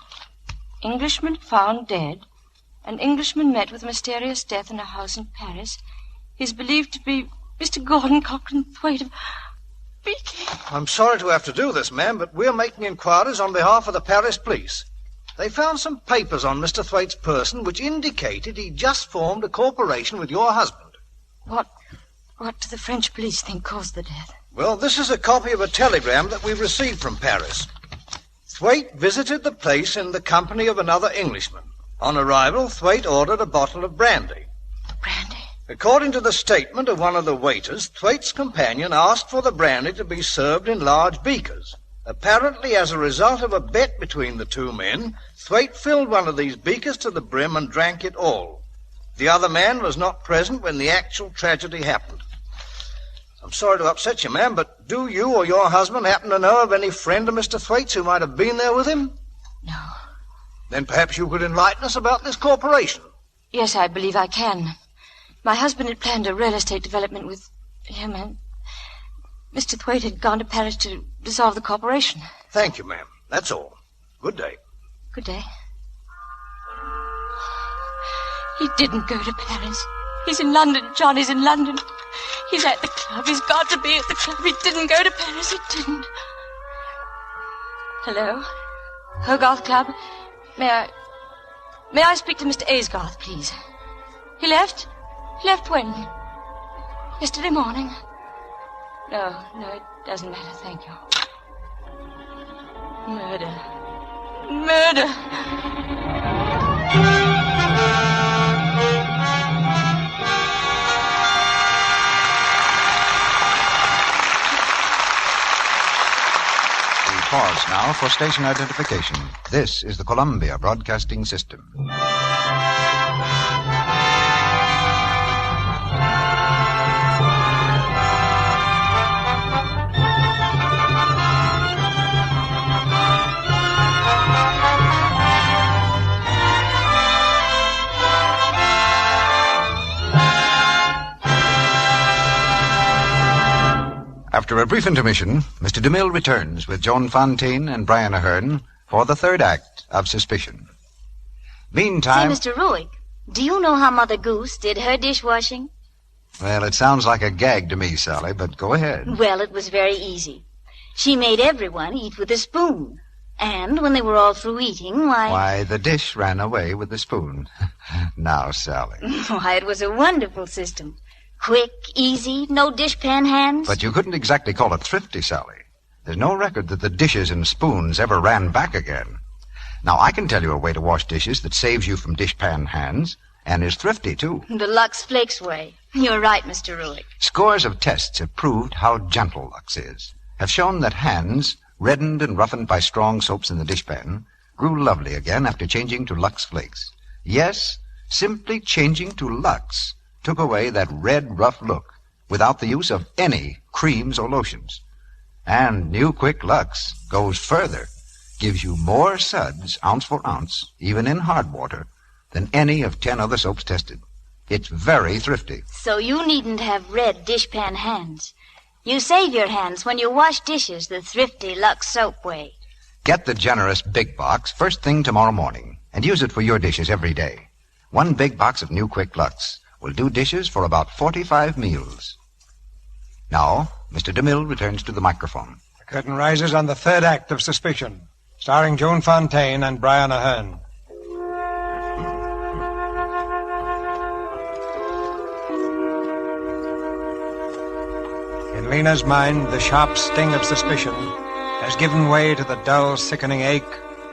Englishman found dead. An Englishman met with a mysterious death in a house in Paris. He's believed to be Mr. Gordon Cochrane Thwaite of Beaky. I'm sorry to have to do this, ma'am, but we're making inquiries on behalf of the Paris police. They found some papers on Mr. Thwaite's person which indicated he just formed a corporation with your husband. What do the French police think caused the death? Well, this is a copy of a telegram that we received from Paris. Thwaite visited the place in the company of another Englishman. On arrival, Thwaite ordered a bottle of brandy. Brandy? According to the statement of one of the waiters, Thwaite's companion asked for the brandy to be served in large beakers. Apparently, as a result of a bet between the two men, Thwaite filled one of these beakers to the brim and drank it all. The other man was not present when the actual tragedy happened. I'm sorry to upset you, ma'am, but do you or your husband happen to know of any friend of Mr. Thwaite's who might have been there with him? No. Then perhaps you could enlighten us about this corporation. Yes, I believe I can. My husband had planned a real estate development with him, and Mr. Thwaite had gone to Paris to dissolve the corporation. Thank you, ma'am. That's all. Good day. Good day. He didn't go to Paris. He's in London. Johnny's in London. He's at the club. He's got to be at the club. He didn't go to Paris. He didn't. Hello? Hogarth Club? May I speak to Mr. Aysgarth, please? He left? He left when? Yesterday morning? No, it doesn't matter, thank you. Murder. Pause now for station identification. This is the Columbia Broadcasting System. After a brief intermission, Mr. DeMille returns with Joan Fontaine and Brian Ahern for the third act of Suspicion. Meantime... Say, Mr. Ruick, do you know how Mother Goose did her dishwashing? Well, it sounds like a gag to me, Sally, but go ahead. Well, it was very easy. She made everyone eat with a spoon. And when they were all through eating, Why, the dish ran away with the spoon. Now, Sally. Why, it was a wonderful system. Quick, easy, no dishpan hands. But you couldn't exactly call it thrifty, Sally. There's no record that the dishes and spoons ever ran back again. Now, I can tell you a way to wash dishes that saves you from dishpan hands and is thrifty, too. The Lux Flakes way. You're right, Mr. Ruick. Scores of tests have proved how gentle Lux is, have shown that hands, reddened and roughened by strong soaps in the dishpan, grew lovely again after changing to Lux Flakes. Yes, simply changing to Lux took away that red, rough look without the use of any creams or lotions. And new Quick Lux goes further, gives you more suds, ounce for ounce, even in hard water, than any of 10 other soaps tested. It's very thrifty. So you needn't have red dishpan hands. You save your hands when you wash dishes the thrifty Lux soap way. Get the generous big box first thing tomorrow morning and use it for your dishes every day. One big box of new Quick Lux will do dishes for about 45 meals. Now, Mr. DeMille returns to the microphone. The curtain rises on the third act of Suspicion, starring Joan Fontaine and Brian Ahern. In Lena's mind, the sharp sting of suspicion has given way to the dull, sickening ache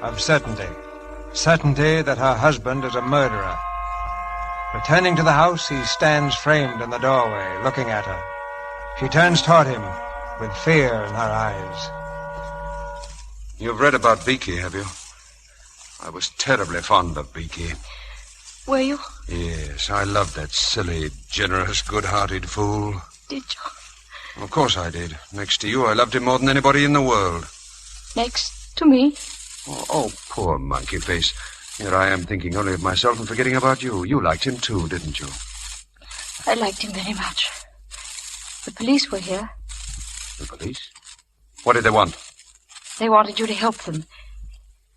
of certainty. Certainty that her husband is a murderer. Returning to the house, he stands framed in the doorway, looking at her. She turns toward him with fear in her eyes. You've read about Beaky, have you? I was terribly fond of Beaky. Were you? Yes, I loved that silly, generous, good-hearted fool. Did you? Of course I did. Next to you, I loved him more than anybody in the world. Next to me? Oh, poor monkey face. Here I am thinking only of myself and forgetting about you. You liked him too, didn't you? I liked him very much. The police were here. The police? What did they want? They wanted you to help them.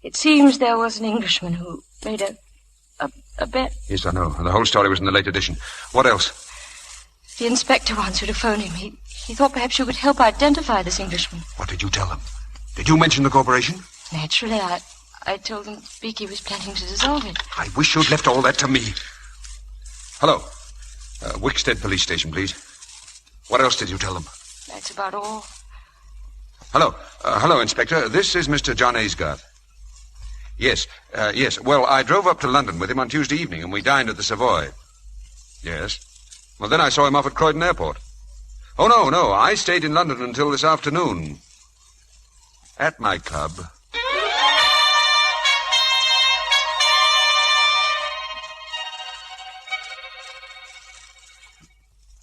It seems there was an Englishman who made a bet. Yes, I know. The whole story was in the late edition. What else? The inspector wants you to phone him. He thought perhaps you could help identify this Englishman. What did you tell them? Did you mention the corporation? Naturally, I told them Beaky was planning to dissolve it. I wish you'd left all that to me. Hello. Wickstead Police Station, please. What else did you tell them? That's about all. Hello. Hello, Inspector. This is Mr. John Aysgarth. Yes. Yes. Well, I drove up to London with him on Tuesday evening, and we dined at the Savoy. Yes. Well, then I saw him off at Croydon Airport. Oh, no. I stayed in London until this afternoon. At my club.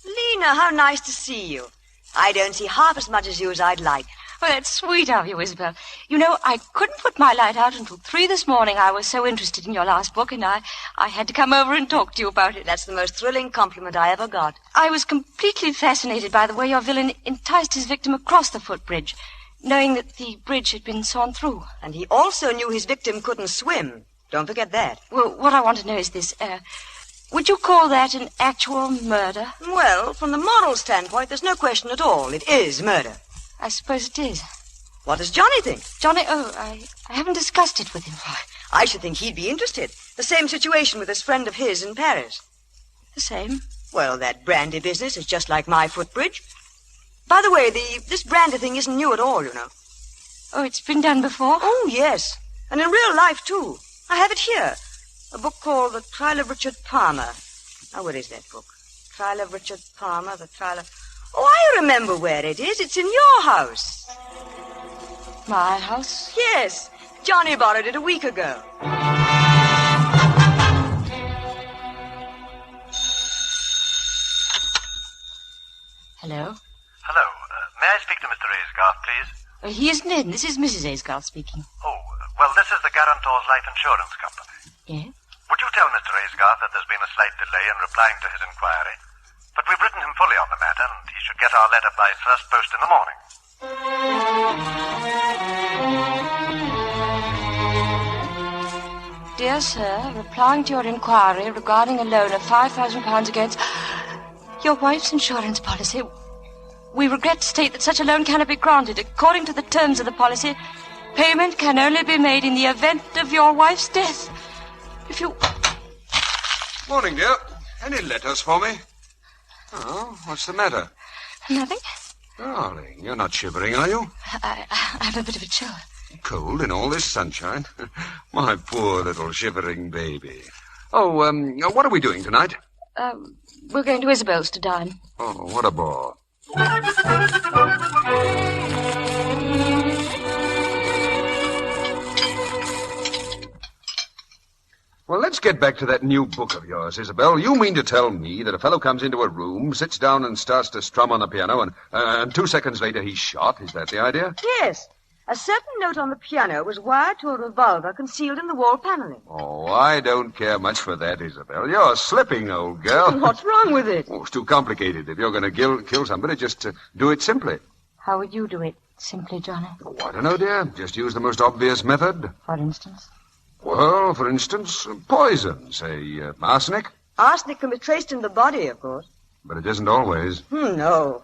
Lena, how nice to see you. I don't see half as much as you as I'd like. Well, that's sweet of you, Isabel. You know, I couldn't put my light out until 3 this morning. I was so interested in your last book, and I had to come over and talk to you about it. That's the most thrilling compliment I ever got. I was completely fascinated by the way your villain enticed his victim across the footbridge, knowing that the bridge had been sawn through. And he also knew his victim couldn't swim. Don't forget that. Well, what I want to know is this. Would you call that an actual murder? Well, from the moral standpoint, there's no question at all. It is murder. I suppose it is. What does Johnny think? Johnny, I haven't discussed it with him. I should think he'd be interested. The same situation with this friend of his in Paris. The same? Well, that brandy business is just like my footbridge. By the way, this brandy thing isn't new at all, you know. Oh, it's been done before? Oh, yes. And in real life, too. I have it here. A book called The Trial of Richard Palmer. Now, where is that book? Trial of Richard Palmer, the trial of... Oh, I remember where it is. It's in your house. My house? Yes. Johnny borrowed it a week ago. Hello? Hello. May I speak to Mr. Aysgarth, please? He isn't in. This is Mrs. Aysgarth speaking. Oh, well, this is the Guarantors Life Insurance Company. Yeah? Would you tell Mr. Aysgarth that there's been a slight delay in replying to his inquiry? But we've written him fully on the matter, and he should get our letter by first post in the morning. Dear sir, replying to your inquiry regarding a loan of £5,000 against your wife's insurance policy. We regret to state that such a loan cannot be granted. According to the terms of the policy, payment can only be made in the event of your wife's death. If you... Morning, dear. Any letters for me? Oh, what's the matter? Nothing. Darling, you're not shivering, are you? I have a bit of a chill. Cold in all this sunshine? My poor little shivering baby. Oh, what are we doing tonight? We're going to Isabel's to dine. Oh, what a bore. Well, let's get back to that new book of yours, Isabel. You mean to tell me that a fellow comes into a room, sits down and starts to strum on the piano, and 2 seconds later he's shot? Is that the idea? Yes. A certain note on the piano was wired to a revolver concealed in the wall paneling. Oh, I don't care much for that, Isabel. You're slipping, old girl. What's wrong with it? Oh, it's too complicated. If you're going to kill somebody, just do it simply. How would you do it simply, Johnny? Oh, I don't know, dear. Just use the most obvious method. For instance? Well, for instance, poison, say, arsenic. Arsenic can be traced in the body, of course. But it isn't always. No.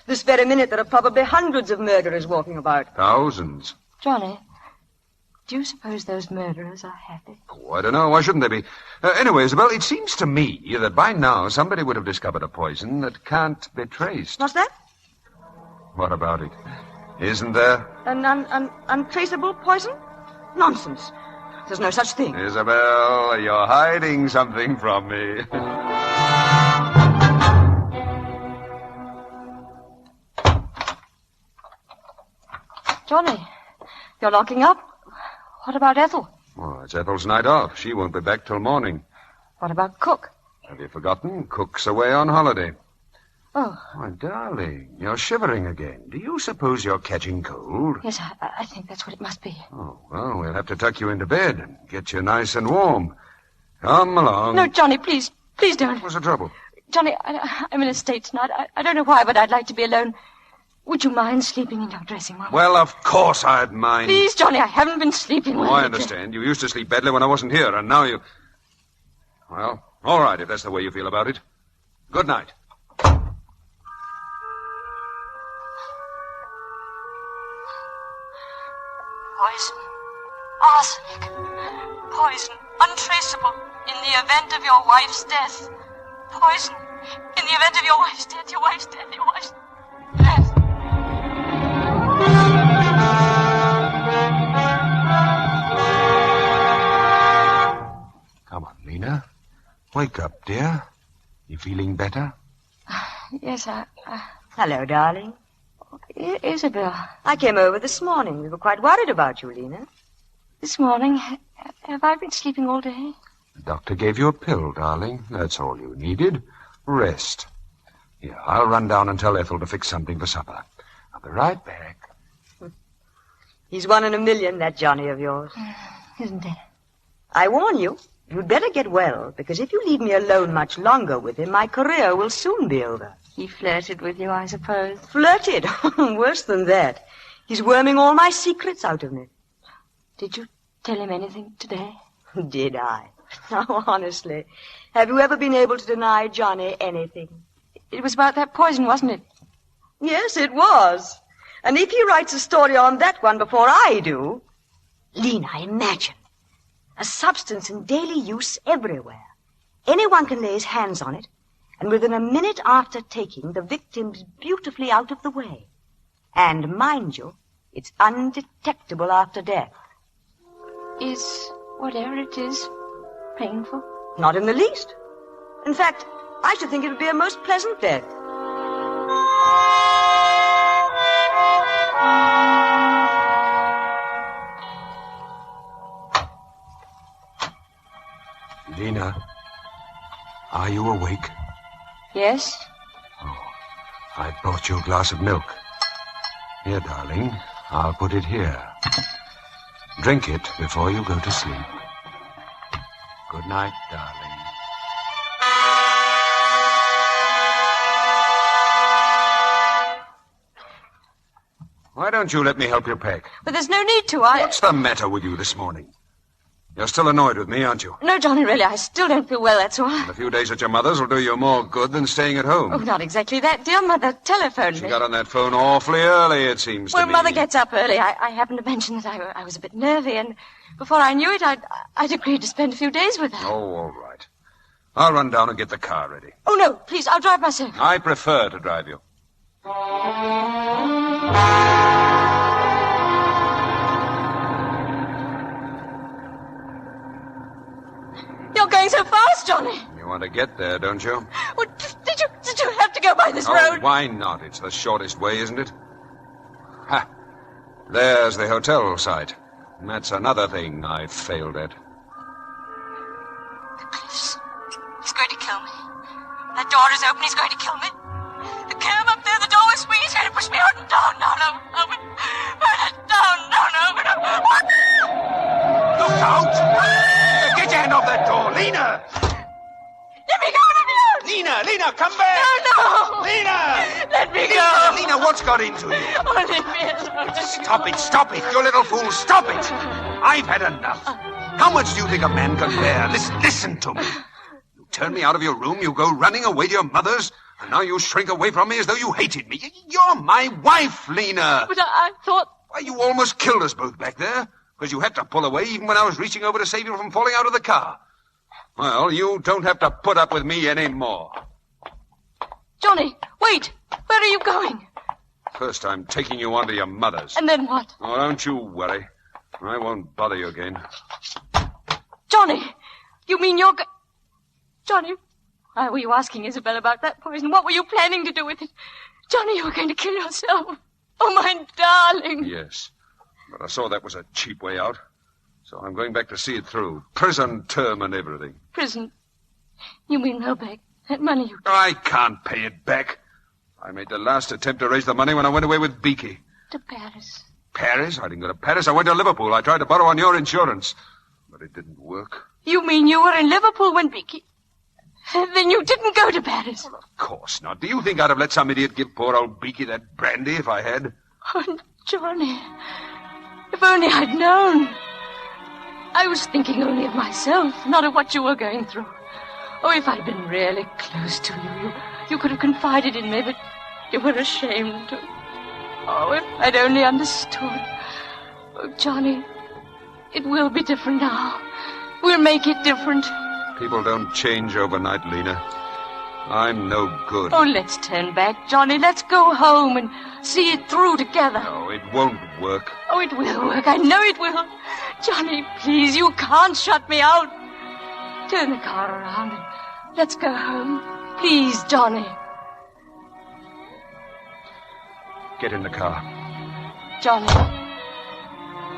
This very minute, there are probably hundreds of murderers walking about. Thousands. Johnny, do you suppose those murderers are happy? Oh, I don't know. Why shouldn't they be? Anyway, Isabel, it seems to me that by now somebody would have discovered a poison that can't be traced. What's that? What about it? Isn't there? An untraceable poison? Nonsense. There's no such thing. Isabel, you're hiding something from me. Johnny, you're locking up. What about Ethel? Oh, it's Ethel's night off. She won't be back till morning. What about Cook? Have you forgotten? Cook's away on holiday. Oh. My darling, you're shivering again. Do you suppose you're catching cold? Yes, I think that's what it must be. Oh, well, we'll have to tuck you into bed and get you nice and warm. Come along. No, Johnny, please don't. What's the trouble? Johnny, I'm in a state tonight. I don't know why, but I'd like to be alone. Would you mind sleeping in your dressing room? Well, of course I'd mind. Please, Johnny, I haven't been sleeping well. Oh, I understand. You used to sleep badly when I wasn't here, and now you... Well, all right, if that's the way you feel about it. Good night. Poison. Arsenic. Poison. Untraceable. In the event of your wife's death. Poison. In the event of your wife's death. Your wife's death. Your wife's death. Come on, Lena. Wake up, dear. You feeling better? Yes, Hello, darling. Isabel. I came over this morning. We were quite worried about you, Lena. This morning? Have I been sleeping all day? The doctor gave you a pill, darling. That's all you needed. Rest. Here, I'll run down and tell Ethel to fix something for supper. I'll be right back. He's 1 in a million, that Johnny of yours. Isn't he? I warn you, you'd better get well, because if you leave me alone much longer with him, my career will soon be over. He flirted with you, I suppose. Flirted? Worse than that. He's worming all my secrets out of me. Did you tell him anything today? Did I? Now, honestly, have you ever been able to deny Johnny anything? It was about that poison, wasn't it? Yes, it was. And if he writes a story on that one before I do... Lena, imagine. A substance in daily use everywhere. Anyone can lay his hands on it, and within a minute after taking, the victim's beautifully out of the way. And mind you, it's undetectable after death. Is whatever it is painful? Not in the least. In fact, I should think it would be a most pleasant death. Lena, are you awake? Yes. Oh, I brought you a glass of milk. Here, darling, I'll put it here. Drink it before you go to sleep. Good night, darling. Why don't you let me help you pack? But there's no need to. What's the matter with you this morning? You're still annoyed with me, aren't you? No, Johnny, really, I still don't feel well, that's all. And a few days at your mother's will do you more good than staying at home. Oh, not exactly that. Dear Mother telephoned She me. got on that phone awfully early, it seems to me. Well, Mother gets up early. I happened to mention that I was a bit nervy, and before I knew it, I'd agreed to spend a few days with her. Oh, all right. I'll run down and get the car ready. Oh, no, please, I'll drive myself. I prefer to drive you. You're going so fast, Johnny. You want to get there, don't you? Well, did you have to go by this road? Why not? It's the shortest way, isn't it? Ha! There's the hotel site. And that's another thing I've failed at. The cliffs. He's going to kill me. That door is open. He's going to kill me. The curb up there, the door was swinging. He's going to push me out and down. No. Look out! Get your hand off that door, Lena! Let me go, Lena, come back! No! Lena! Let me go! Lena, what's got into you? Oh, leave me alone. Stop it, you little fool, stop it! I've had enough. How much do you think a man can bear? Listen to me. You turn me out of your room, you go running away to your mother's, and now you shrink away from me as though you hated me. You're my wife, Lena. But I thought... Why, you almost killed us both back there, because you had to pull away even when I was reaching over to save you from falling out of the car. Well, you don't have to put up with me anymore. Johnny, wait. Where are you going? First, I'm taking you on to your mother's. And then what? Oh, don't you worry. I won't bother you again. Johnny, you mean you're... Johnny, why were you asking Isabel about that poison? What were you planning to do with it? Johnny, you were going to kill yourself. Oh, my darling. Yes, but I saw that was a cheap way out. So I'm going back to see it through. Prison term and everything. Prison? You mean they'll back that money you... I can't pay it back. I made the last attempt to raise the money when I went away with Beaky. To Paris. Paris? I didn't go to Paris. I went to Liverpool. I tried to borrow on your insurance. But it didn't work. You mean you were in Liverpool when Beaky... Then you didn't go to Paris? Well, of course not. Do you think I'd have let some idiot give poor old Beaky that brandy if I had? Oh, Johnny. If only I'd known. I was thinking only of myself, not of what you were going through. Oh, if I'd been really close to you, you could have confided in me, but you were ashamed to. Oh, if I'd only understood. Oh, Johnny, it will be different now. We'll make it different. People don't change overnight, Lena. I'm no good. Oh, let's turn back, Johnny. Let's go home and see it through together. No, it won't work. Oh, it will work. I know it will. Johnny, please, you can't shut me out. Turn the car around and let's go home. Please, Johnny. Get in the car. Johnny,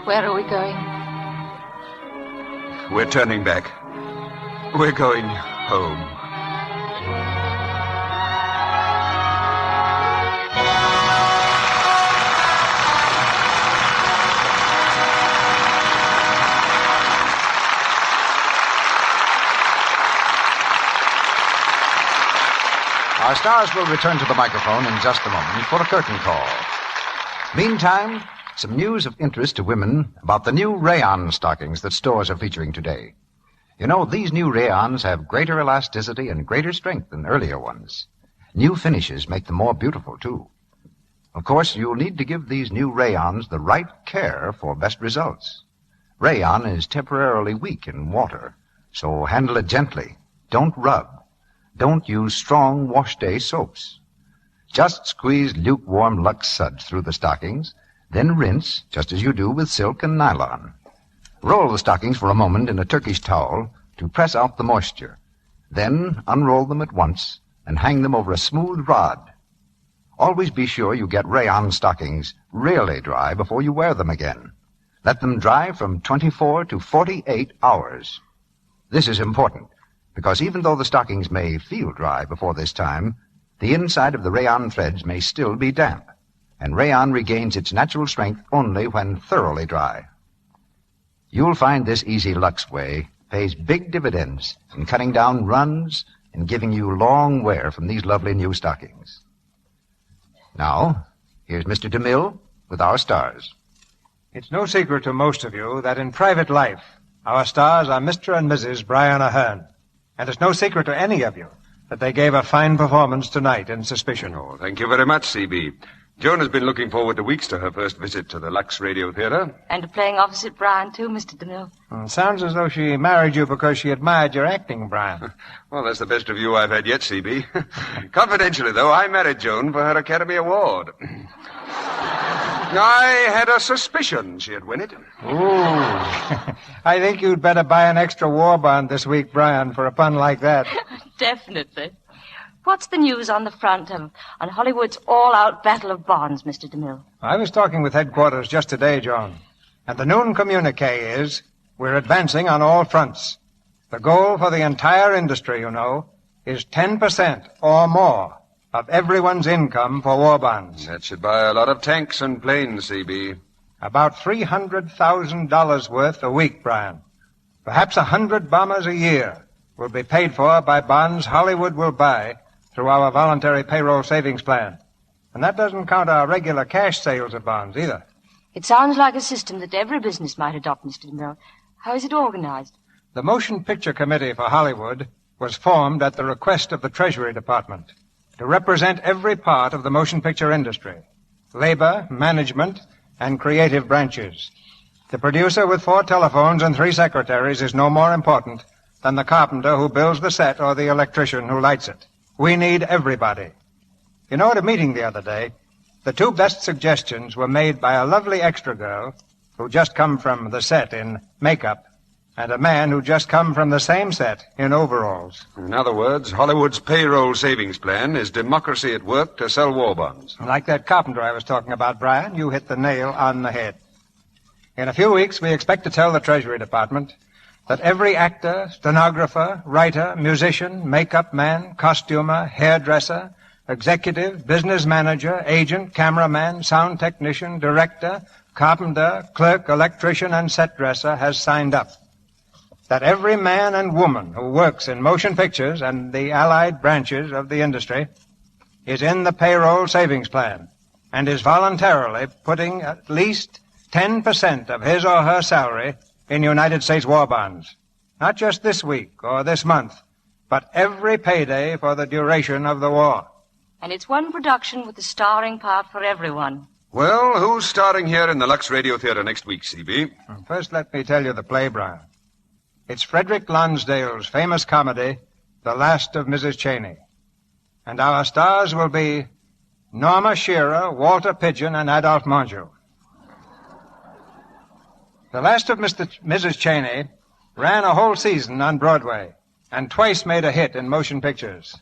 where are we going? We're turning back. We're going home. Our stars will return to the microphone in just a moment for a curtain call. Meantime, some news of interest to women about the new rayon stockings that stores are featuring today. You know, these new rayons have greater elasticity and greater strength than earlier ones. New finishes make them more beautiful, too. Of course, you'll need to give these new rayons the right care for best results. Rayon is temporarily weak in water, so handle it gently. Don't rub. Don't use strong wash-day soaps. Just squeeze lukewarm Lux suds through the stockings, then rinse, just as you do with silk and nylon. Roll the stockings for a moment in a Turkish towel to press out the moisture. Then unroll them at once and hang them over a smooth rod. Always be sure you get rayon stockings really dry before you wear them again. Let them dry from 24 to 48 hours. This is important, because even though the stockings may feel dry before this time, the inside of the rayon threads may still be damp, and rayon regains its natural strength only when thoroughly dry. You'll find this easy Lux way pays big dividends in cutting down runs and giving you long wear from these lovely new stockings. Now, here's Mr. DeMille with our stars. It's no secret to most of you that in private life, Our stars are Mr. and Mrs. Brian Ahern. And it's no secret to any of you that they gave a fine performance tonight in Suspicion. Oh, thank you very much, C.B. Joan has been looking forward to weeks to her first visit to the Lux Radio Theater. And to playing opposite Brian, too, Mr. DeMille. Sounds as though she married you because she admired your acting, Brian. Well, that's the best review I've had yet, C.B. Confidentially, though, I married Joan for her Academy Award. I had a suspicion she'd win it. Ooh. I think you'd better buy an extra war bond this week, Brian, for a pun like that. Definitely. What's the news on the front on Hollywood's all-out battle of bonds, Mr. DeMille? I was talking with headquarters just today, Joan. And the noon communique is, we're advancing on all fronts. The goal for the entire industry, you know, is 10% or more of everyone's income for war bonds. That should buy a lot of tanks and planes, C.B. About $300,000 worth a week, Brian. Perhaps 100 bombers a year will be paid for by bonds Hollywood will buy through our voluntary payroll savings plan. And that doesn't count our regular cash sales of bonds either. It sounds like a system that every business might adopt, Mr. DeMille. How is it organized? The Motion Picture Committee for Hollywood was formed at the request of the Treasury Department to represent every part of the motion picture industry, labor, management, and creative branches. The producer with 4 telephones and 3 secretaries is no more important than the carpenter who builds the set or the electrician who lights it. We need everybody. You know, at a meeting the other day, the 2 best suggestions were made by a lovely extra girl who just come from the set in makeup and a man who just come from the same set in overalls. In other words, Hollywood's payroll savings plan is democracy at work to sell war bonds. Like that carpenter I was talking about, Brian, you hit the nail on the head. In a few weeks, we expect to tell the Treasury Department that every actor, stenographer, writer, musician, makeup man, costumer, hairdresser, executive, business manager, agent, cameraman, sound technician, director, carpenter, clerk, electrician, and set dresser has signed up. That every man and woman who works in motion pictures and the allied branches of the industry is in the payroll savings plan and is voluntarily putting at least 10% of his or her salary in United States war bonds. Not just this week or this month, but every payday for the duration of the war. And it's one production with a starring part for everyone. Well, who's starring here in the Lux Radio Theater next week, C.B.? First, let me tell you the play, Brian. It's Frederick Lonsdale's famous comedy, The Last of Mrs. Cheney. And our stars will be Norma Shearer, Walter Pidgeon, and Adolphe Mongeau. The Last of Mrs. Cheney ran a whole season on Broadway and twice made a hit in motion pictures.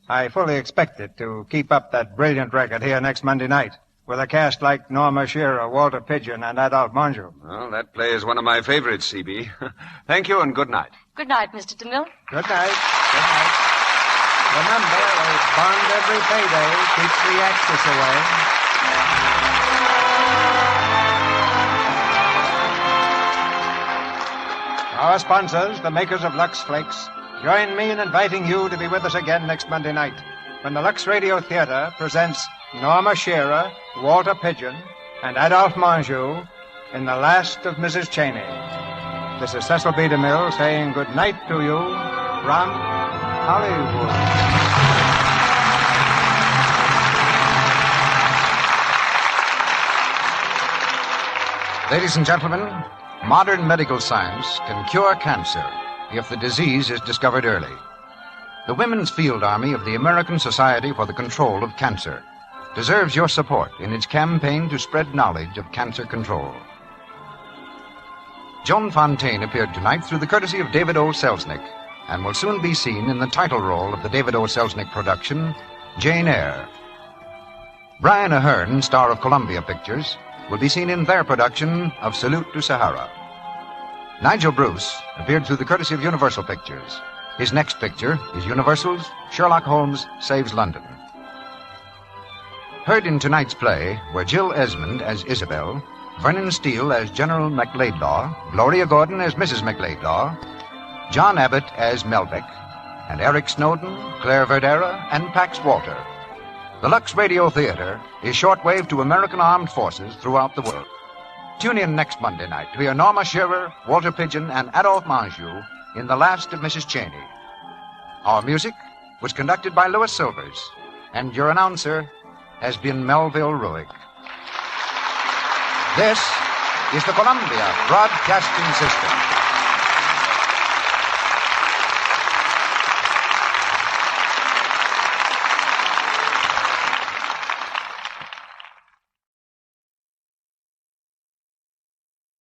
I fully expect it to keep up that brilliant record here next Monday night with a cast like Norma Shearer, Walter Pidgeon, and Adolphe Mongeau. Well, that play is one of my favorites, C.B. Thank you and good night. Good night, Mr. DeMille. Good night. Good night. Remember, a bond every payday keeps the Axis away. Our sponsors, the makers of Lux Flakes, join me in inviting you to be with us again next Monday night when the Lux Radio Theater presents Norma Shearer, Walter Pidgeon, and Adolphe Mongeau in The Last of Mrs. Cheney. This is Cecil B. DeMille saying good night to you from Hollywood. Ladies and gentlemen, modern medical science can cure cancer if the disease is discovered early. The Women's Field Army of the American Society for the Control of Cancer deserves your support in its campaign to spread knowledge of cancer control. Joan Fontaine appeared tonight through the courtesy of David O. Selznick and will soon be seen in the title role of the David O. Selznick production, Jane Eyre. Brian Ahern, star of Columbia Pictures, will be seen in their production of Salute to Sahara. Nigel Bruce appeared through the courtesy of Universal Pictures. His next picture is Universal's Sherlock Holmes Saves London. Heard in tonight's play were Jill Esmond as Isabel, Vernon Steele as General McLeodlaw, Gloria Gordon as Mrs. McLeodlaw, John Abbott as Melbeck, and Eric Snowden, Claire Verdera, and Pax Walter. The Lux Radio Theater is shortwave to American armed forces throughout the world. Tune in next Monday night to hear Norma Shearer, Walter Pidgeon, and Adolphe Manjou in The Last of Mrs. Cheney. Our music was conducted by Louis Silvers, and your announcer has been Melville Ruick. This is the Columbia Broadcasting System.